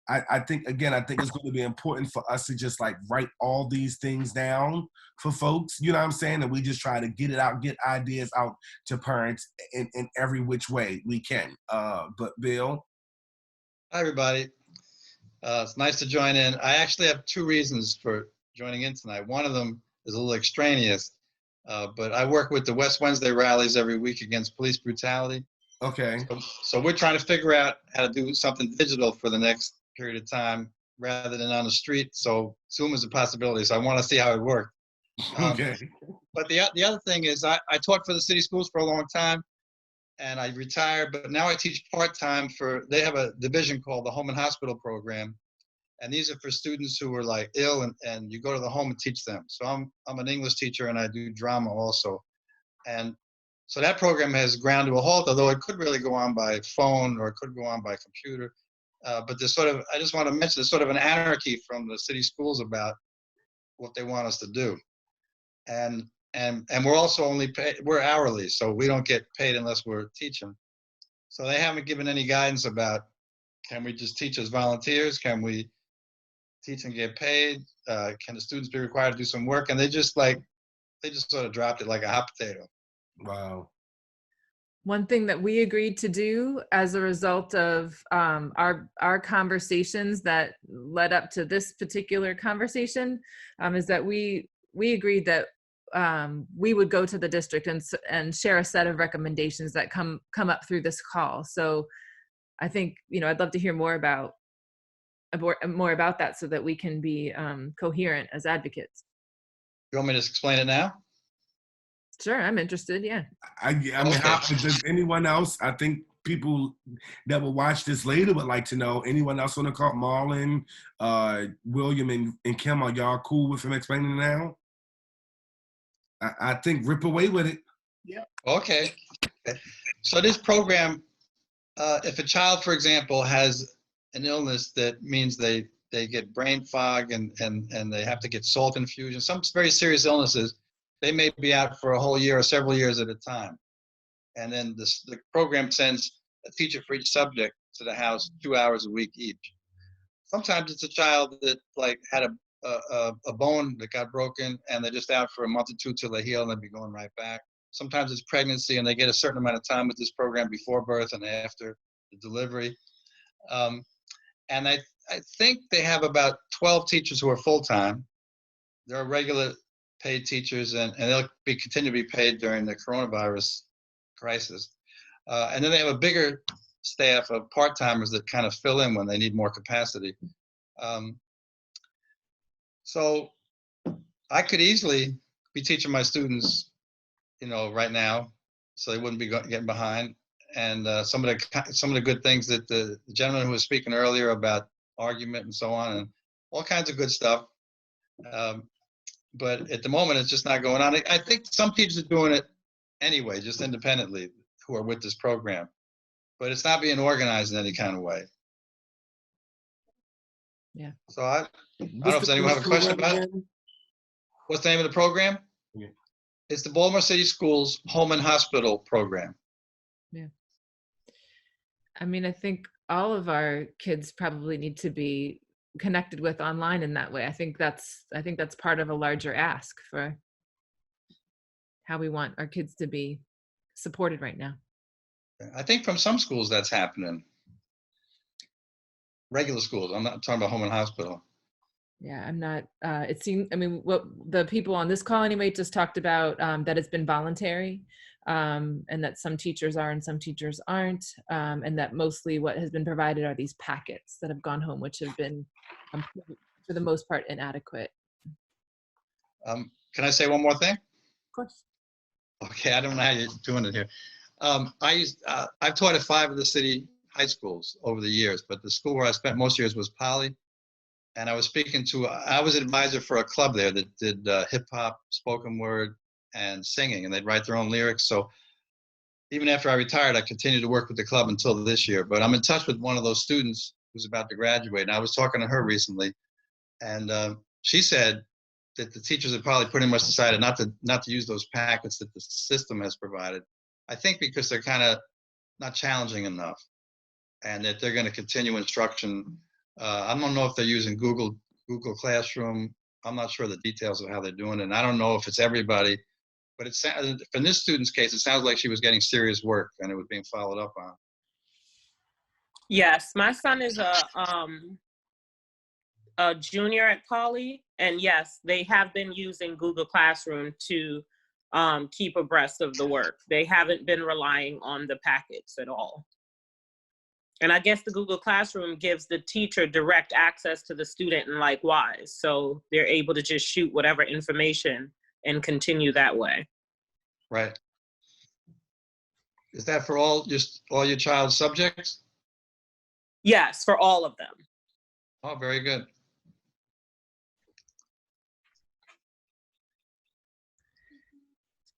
I think it's going to be important for us to just like write all these things down for folks, you know what I'm saying? And we just try to get it out, get ideas out to parents in every which way we can. But Bill? Hi, everybody. It's nice to join in. I actually have two reasons for joining in tonight. One of them is a little extraneous, but I work with the West Wednesday rallies every week against police brutality. Okay. So we're trying to figure out how to do something digital for the next period of time rather than on the street. So Zoom is a possibility. So I want to see how it works. Okay. But the other thing is I taught for the city schools for a long time and I retired, but now I teach part-time they have a division called the Home and Hospital Program. And these are for students who are like ill and you go to the home and teach them. So I'm an English teacher and I do drama also. And so that program has ground to a halt, although it could really go on by phone or it could go on by computer. But there's I just want to mention, there's sort of an anarchy from the city schools about what they want us to do. And we're also only paid, we're hourly, so we don't get paid unless we're teaching. So they haven't given any guidance about, can we just teach as volunteers? Can we teach and get paid? Can the students be required to do some work? And they just sort of dropped it like a hot potato. Wow. One thing that we agreed to do as a result of our conversations that led up to this particular conversation is that we agreed that we would go to the district and share a set of recommendations that come up through this call. So I think, I'd love to hear more about that so that we can be coherent as advocates. You want me to explain it now? Sure, I'm interested. Yeah. I mean, Okay. does anyone else? I think people that will watch this later would like to know. Anyone else on the call? Marlon, William, and Kim, are y'all cool with him explaining now? I think rip away with it. Okay. So this program, if a child, for example, has an illness that means they get brain fog and they have to get salt infusion, some very serious illnesses, they may be out for a whole year or several years at a time. And then the program sends a teacher for each subject to the house 2 hours a week each. Sometimes it's a child that like had a bone that got broken and they're just out for a month or two till they heal and they'll be going right back. Sometimes it's pregnancy and they get a certain amount of time with this program before birth and after the delivery. And I think they have about 12 teachers who are full-time. There are regular paid teachers and they'll continue to be paid during the coronavirus crisis. And then they have a bigger staff of part-timers that kind of fill in when they need more capacity. So I could easily be teaching my students, right now, so they wouldn't be getting behind. And some of the good things that the gentleman who was speaking earlier about argument and so on, and all kinds of good stuff. But at the moment, it's just not going on. I think some teachers are doing it anyway, just independently, who are with this program. But it's not being organized in any kind of way. Yeah. So I don't know if anyone have a question about it. What's the name of the program? Yeah. It's the Baltimore City Schools Home and Hospital Program. Yeah. I mean, I think all of our kids probably need to be connected with online in that way. I think that's part of a larger ask for how we want our kids to be supported right now. I think from some schools that's happening. Regular schools. I'm not talking about home and hospital. Yeah, I'm not, it seems, I mean, what the people on this call anyway just talked about, that it's been voluntary, and that some teachers are and some teachers aren't, and that mostly what has been provided are these packets that have gone home, which have been, for the most part, inadequate. Can I say one more thing? Of course. Okay, I don't know how you're doing it here. I've taught at 5 of the city high schools over the years, but the school where I spent most years was Poly. And I was an advisor for a club there that did hip hop, spoken word, and singing, and they'd write their own lyrics. So even after I retired, I continued to work with the club until this year. But I'm in touch with one of those students who's about to graduate, and I was talking to her recently, and she said that the teachers had probably pretty much decided not to use those packets that the system has provided. I think because they're kind of not challenging enough, and that they're going to continue instruction. I don't know if they're using Google Classroom. I'm not sure the details of how they're doing it. And I don't know if it's everybody, but in this student's case, it sounds like she was getting serious work and it was being followed up on. Yes, my son is a junior at Poly, and yes, they have been using Google Classroom to keep abreast of the work. They haven't been relying on the packets at all. And I guess the Google Classroom gives the teacher direct access to the student and likewise. So they're able to just shoot whatever information and continue that way. Right. Is that for all your child's subjects? Yes, for all of them. Oh, very good.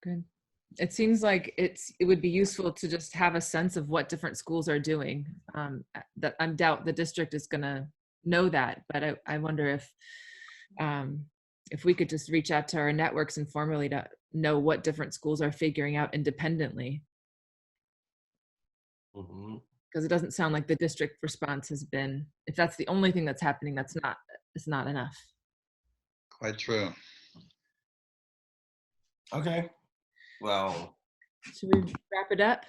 Good. It seems like it would be useful to just have a sense of what different schools are doing. That I doubt the district is going to know that, but I wonder if we could just reach out to our networks informally to know what different schools are figuring out independently. Because it doesn't sound like the district response has been, if that's the only thing that's happening, it's not enough. Quite true. Okay. Well, should we wrap it up?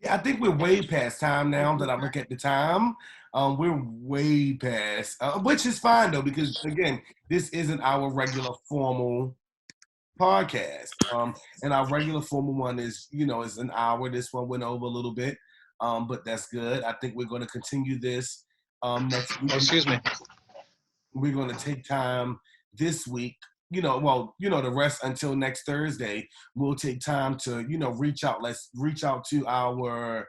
Yeah, I think we're way past time now that I look at the time. We're way past, which is fine though, because again, this isn't our regular formal podcast. And our regular formal one is an hour. This one went over a little bit, but that's good. I think we're going to continue this next week. Oh, excuse me. We're going to take time this week. the rest until next Thursday, we'll take time to, reach out. Let's reach out to our,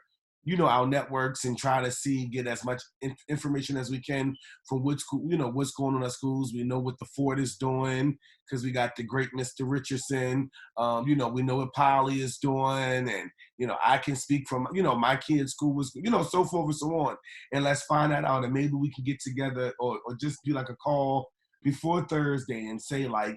our networks and try to get as much information as we can from which school, what's going on at schools. We know what the Ford is doing because we got the great Mr. Richardson. We know what Polly is doing, and I can speak from my kids' school was, so forth and so on. And let's find that out, and maybe we can get together or just do like a call before Thursday and say like,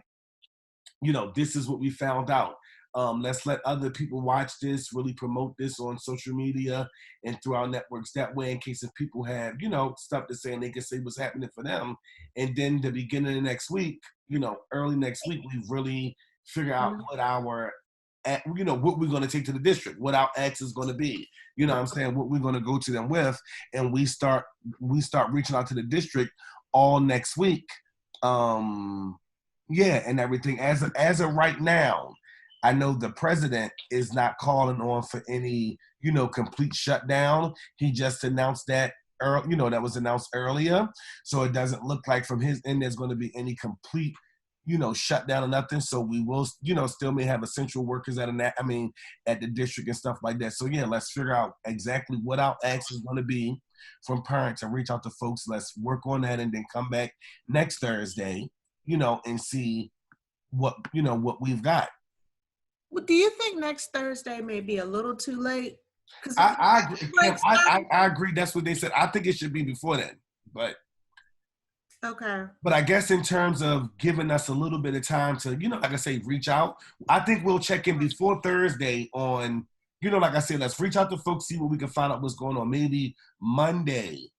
this is what we found out. Let's let other people watch this, really promote this on social media and through our networks that way, in case if people have, stuff to say and they can say what's happening for them. And then the beginning of next week, early next week, we really figure out what what we're going to take to the district, what our X is going to be, what I'm saying, what we're going to go to them with. And we start reaching out to the district all next week. And everything as of right now, I know the president is not calling on for any, complete shutdown. He just announced that, that was announced earlier. So it doesn't look like from his end there's going to be any complete, shutdown or nothing. So we will, still may have essential workers at the district and stuff like that. So yeah, let's figure out exactly what our ask is going to be from parents and reach out to folks. Let's work on that and then come back next Thursday, and see what we've got. Well, do you think next Thursday may be a little too late? I agree. That's what they said. I think it should be before then, but okay. But I guess in terms of giving us a little bit of time to, like I say, reach out. I think we'll check in before Thursday on, like I said, let's reach out to folks, see what we can find out what's going on. Maybe Monday,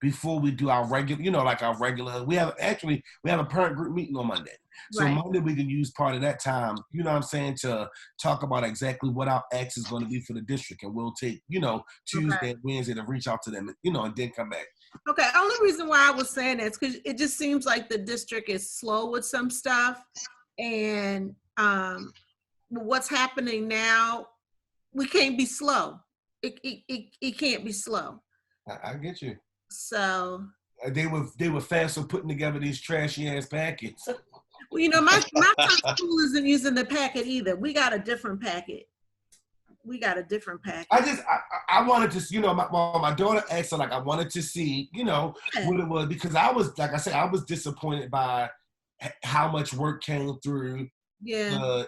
before we do our regular, we have a parent group meeting on Monday. So right. Monday we can use part of that time, to talk about exactly what our X is going to be for the district. And we'll take, Tuesday and Wednesday to reach out to them, and then come back. Okay, only reason why I was saying that is because it just seems like the district is slow with some stuff. And what's happening now, we can't be slow. It can't be slow. I get you. So they were fast on putting together these trashy ass packets. Well, my school isn't using the packet either. We got a different packet. I wanted to, my daughter asked her, I wanted to see, what it was, because I was, like I said, I was disappointed by how much work came through. Yeah.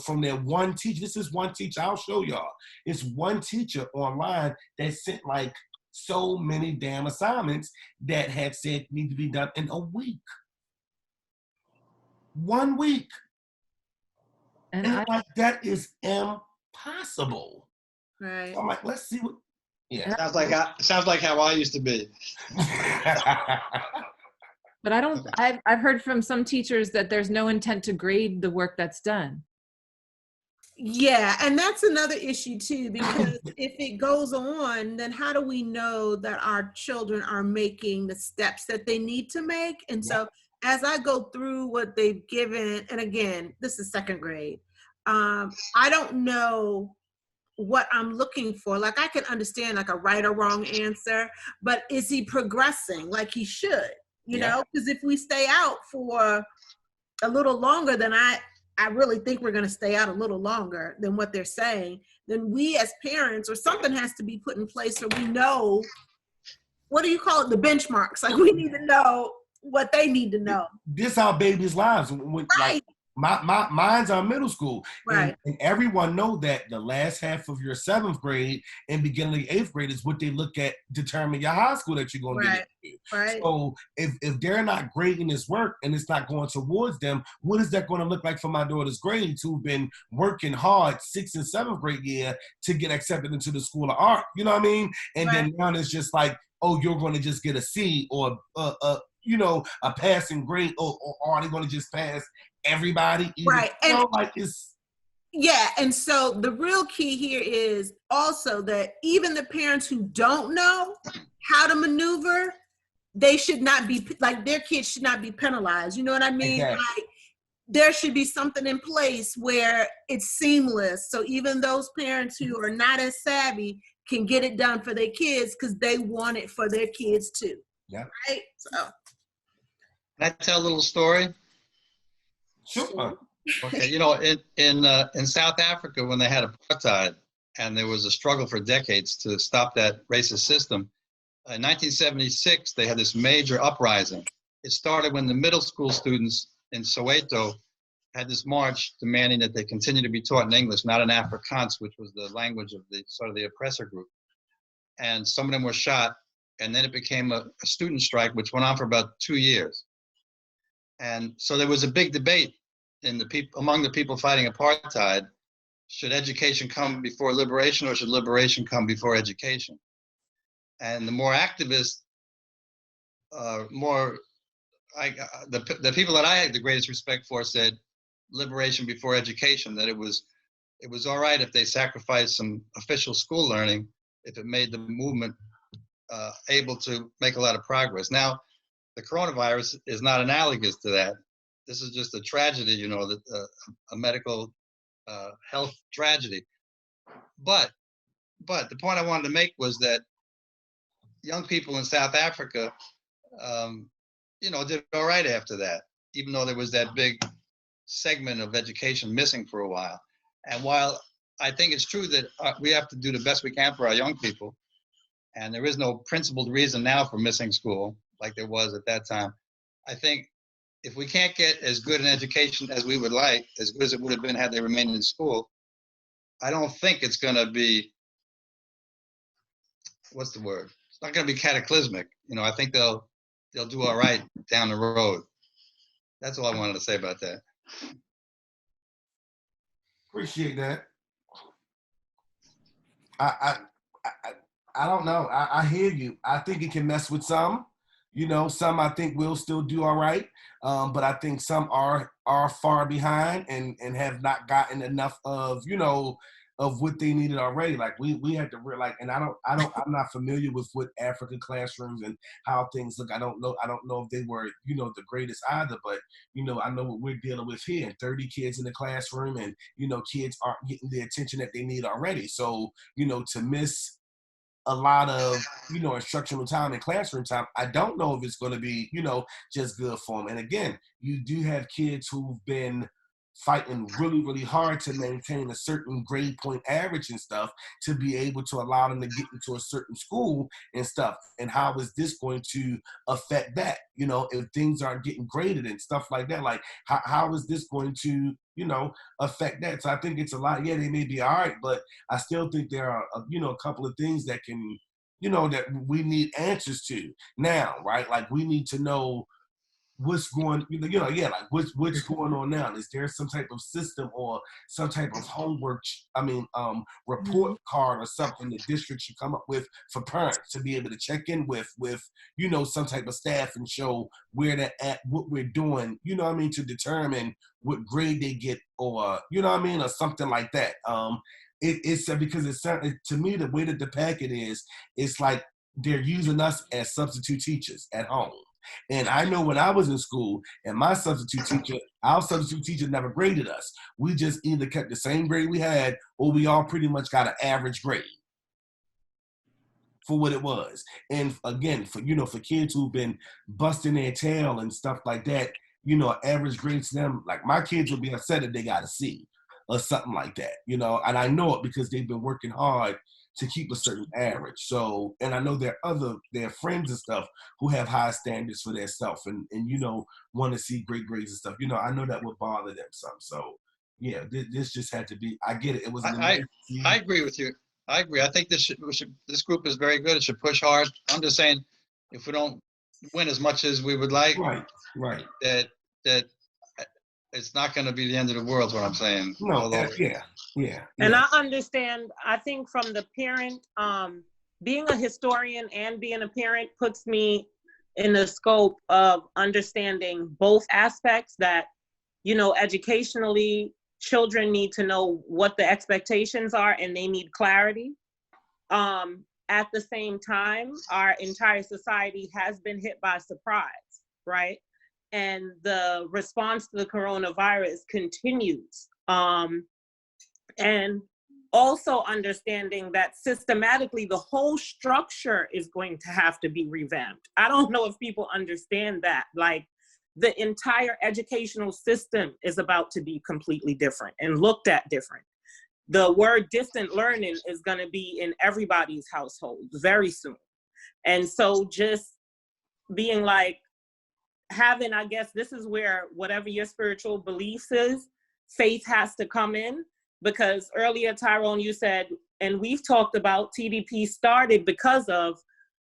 From their one teacher. This is one teacher. I'll show y'all. It's one teacher online that sent so many damn assignments that had said need to be done in a week. 1 week. And that is impossible. Right. So I'm like, let's see what. Yeah. Sounds like how I used to be. But I've heard from some teachers that there's no intent to grade the work that's done. Yeah, and that's another issue too, because if it goes on, then how do we know that our children are making the steps that they need to make? And so as I go through what they've given, and again, this is second grade, I don't know what I'm looking for. Like I can understand a right or wrong answer, but is he progressing like he should? You know, because if we stay out for a little longer than I really think we're going to stay out a little longer than what they're saying, then we as parents, or something has to be put in place so we know, what do you call it, the benchmarks. We need to know what they need to know. This our babies' lives. Right. Mine's are middle school. Right. And everyone know that the last half of your 7th grade and beginning of 8th grade is what they look at determine your high school that you're going to get into. Right. So if they're not grading this work and it's not going towards them, what is that going to look like for my daughter's grades who've been working hard 6th and 7th grade year to get accepted into the School of Art? You know what I mean? And then now it's just you're going to just get a C or a passing grade, or are they going to just pass everybody? Right. And so the real key here is also that even the parents who don't know how to maneuver, they should not be, their kids should not be penalized. You know what I mean? Exactly. There should be something in place where it's seamless. So even those parents who are not as savvy can get it done for their kids because they want it for their kids too. Yeah. Right? So. Can I tell a little story? Sure. Okay, you know, in South Africa, when they had apartheid and there was a struggle for decades to stop that racist system, in 1976, they had this major uprising. It started when the middle school students in Soweto had this march demanding that they continue to be taught in English, not in Afrikaans, which was the language of the sort of the oppressor group. And some of them were shot, and then it became a student strike, which went on for about 2 years. And so there was a big debate in the people, among the people fighting apartheid: should education come before liberation, or should liberation come before education? And the more activists, the people that I had the greatest respect for said liberation before education, that it was all right if they sacrificed some official school learning if it made the movement able to make a lot of progress. Now, the coronavirus is not analogous to that. This is just a tragedy, you know, that a medical health tragedy. But the point I wanted to make was that young people in South Africa, you know, did all right after that, even though there was that big segment of education missing for a while. And while I think it's true that we have to do the best we can for our young people, and there is no principled reason now for missing school like there was at that time, I think if we can't get as good an education as we would like, as good as it would have been had they remained in school, I don't think it's going to be, what's the word? It's not going to be cataclysmic. You know, I think they'll do all right down the road. That's all I wanted to say about that. Appreciate that. I don't know. I hear you. I think it can mess with some. You know, some I think will still do all right, but I think some are far behind and have not gotten enough of, you know, of what they needed already. Like we had to like, and I'm not familiar with what African classrooms and how things look. I don't know if they were, you know, the greatest either, but you know, I know what we're dealing with here, and 30 kids in the classroom, and you know, kids aren't getting the attention that they need already. So, you know, to miss a lot of, you know, instructional time and classroom time, I don't know if it's going to be, you know, just good for them. And again, you do have kids who've been fighting really, really hard to maintain a certain grade point average and stuff to be able to allow them to get into a certain school and stuff. And how is this going to affect that? You know, if things aren't getting graded and stuff like that, like how is this going to, you know, affect that? So I think it's a lot. Yeah, they may be all right, but I still think there are, you know, a couple of things that can, you know, that we need answers to now, right? Like we need to know what's going, you know, yeah, like what's going on now? Is there some type of system or some type of homework, report card or something the district should come up with for parents to be able to check in with, you know, some type of staff and show where they're at, what we're doing, you know what I mean, to determine what grade they get, or, you know what I mean, or something like that. It's because it's to me, the way that the packet is, it's like they're using us as substitute teachers at home. And I know when I was in school and our substitute teacher never graded us. We just either kept the same grade we had, or we all pretty much got an average grade for what it was. And again, for, you know, for kids who've been busting their tail and stuff like that, you know, average grade to them, like my kids would be upset if they got a C or something like that, you know, and I know it because they've been working hard to keep a certain average. So, and I know there are their friends and stuff who have high standards for their self and you know, want to see great grades and stuff. You know, I know that would bother them some. So yeah, this just had to be, I get it. It was an I agree with you. I agree. I think this group is very good. It should push hard. I'm just saying, if we don't win as much as we would like, right, that it's not going to be the end of the world, is what I'm saying. No, although, yeah. And I understand, I think from the parent, being a historian and being a parent puts me in the scope of understanding both aspects, that, you know, educationally, children need to know what the expectations are and they need clarity. At the same time, our entire society has been hit by surprise, right? And the response to the coronavirus continues. And also understanding that systematically the whole structure is going to have to be revamped. I don't know if people understand that. Like, the entire educational system is about to be completely different and looked at different. The word distant learning is going to be in everybody's household very soon. And so just being like, having, I guess this is where whatever your spiritual beliefs is, faith has to come in. Because earlier, Tyrone, you said, and we've talked about TDP started because of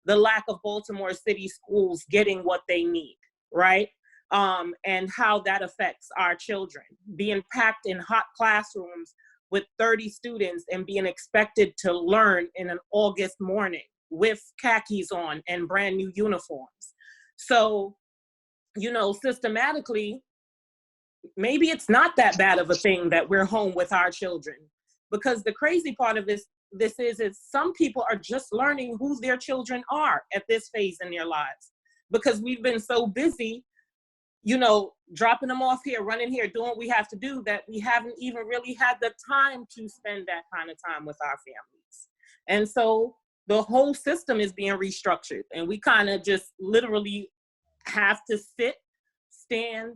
the lack of Baltimore City schools getting what they need, right? And how that affects our children. Being packed in hot classrooms with 30 students and being expected to learn in an August morning with khakis on and brand new uniforms. So, you know, systematically, maybe it's not that bad of a thing that we're home with our children, because the crazy part of this is some people are just learning who their children are at this phase in their lives, because we've been so busy, you know, dropping them off here, running here, doing what we have to do, that we haven't even really had the time to spend that kind of time with our families. And so the whole system is being restructured, and we kind of just literally have to sit, stand,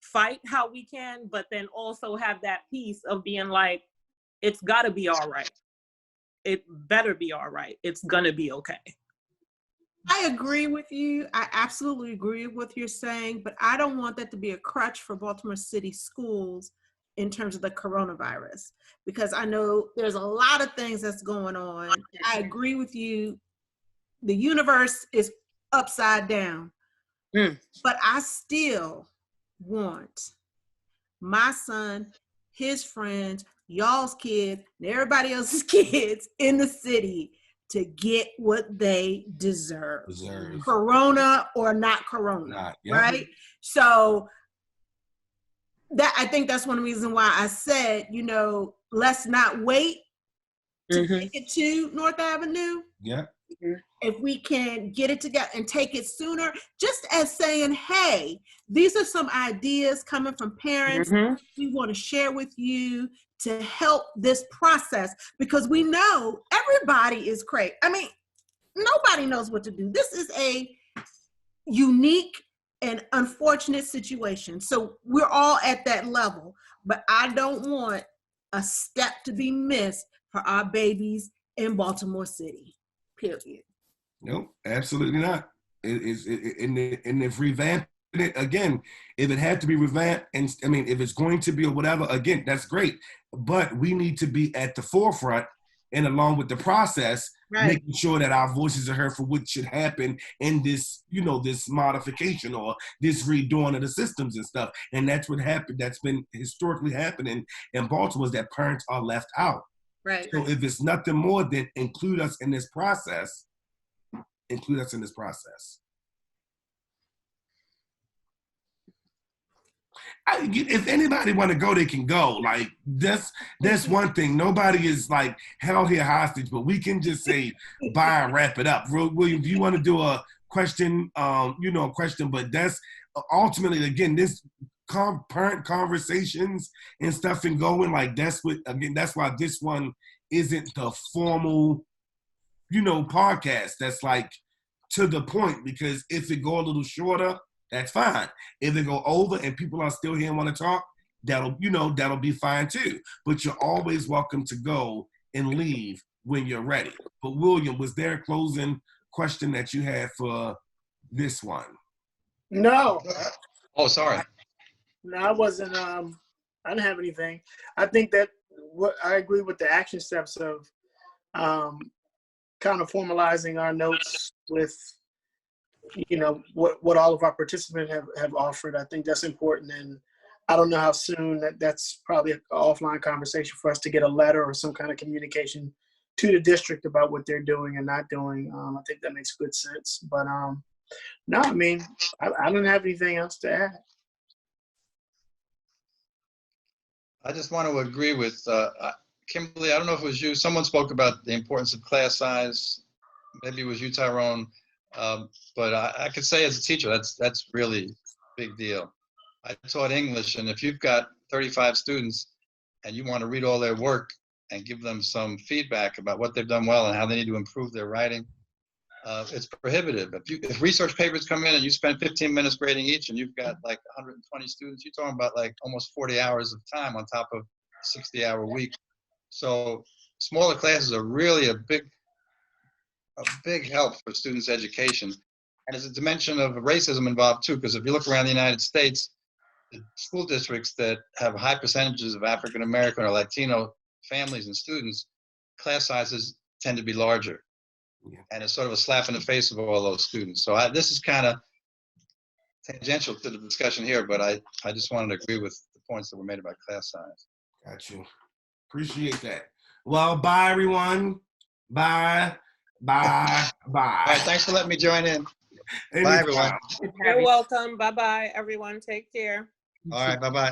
fight how we can, but then also have that piece of being like, it's gotta be all right. It better be all right. It's gonna be okay. I agree with you. I absolutely agree with what you're saying, but I don't want that to be a crutch for Baltimore City schools in terms of the coronavirus, because I know there's a lot of things that's going on. I agree with you. The universe is upside down, but I still want my son, his friends, y'all's kids, and everybody else's kids in the city to get what they deserve. Corona or not corona, right? So that, I think that's one reason why I said, you know, let's not wait to take it to North Avenue. Yeah. If we can get it together and take it sooner, just as saying, hey, these are some ideas coming from parents we want to share with you to help this process, because we know everybody is crazy. I mean, nobody knows what to do. This is a unique and unfortunate situation. So we're all at that level, but I don't want a step to be missed for our babies in Baltimore City, period. Nope, absolutely not. And if revamping it again, if it had to be revamped, and I mean, if it's going to be or whatever, again, that's great. But we need to be at the forefront, and along with the process, making sure that our voices are heard for what should happen in this, you know, this modification or this redoing of the systems and stuff. And that's what happened. That's been historically happening in Baltimore, is that parents are left out. Right. So if it's nothing more than include us in this process. Include us in this process. If anybody want to go, they can go. Like that's one thing. Nobody is like held here hostage, but we can just say bye and wrap it up. William, do you want to do a question? Question, but that's ultimately, again, this parent conversations and stuff and going, like that's why this one isn't the formal, podcast that's like to the point, because if it go a little shorter, that's fine. If it go over and people are still here and want to talk, that'll be fine too. But you're always welcome to go and leave when you're ready. But William, was there a closing question that you had for this one? No. Oh, sorry. No, I wasn't. I didn't have anything. I think that I agree with the action steps of kind of formalizing our notes with, what all of our participants have offered. I think that's important. And I don't know how soon that's probably an offline conversation for us to get a letter or some kind of communication to the district about what they're doing and not doing. I think that makes good sense. But no, I mean, I don't have anything else to add. I just want to agree with Kimberly. I don't know if it was you. Someone spoke about the importance of class size. Maybe it was you, Tyrone. But I could say as a teacher, that's really a big deal. I taught English, and if you've got 35 students and you want to read all their work and give them some feedback about what they've done well and how they need to improve their writing, it's prohibitive. If research papers come in and you spend 15 minutes grading each and you've got like 120 students, you're talking about like almost 40 hours of time on top of a 60-hour week. So smaller classes are really a big help for students' education. And there's a dimension of racism involved too, because if you look around the United States, the school districts that have high percentages of African American or Latino families and students, class sizes tend to be larger. Yeah. And it's sort of a slap in the face of all those students. So this is kind of tangential to the discussion here, but I just wanted to agree with the points that were made about class size. Got you. Appreciate that. Well, bye, everyone. Bye. Bye. Bye. All right, thanks for letting me join in. Anytime. Bye, everyone. You're welcome. Bye-bye, everyone. Take care. All right, bye-bye.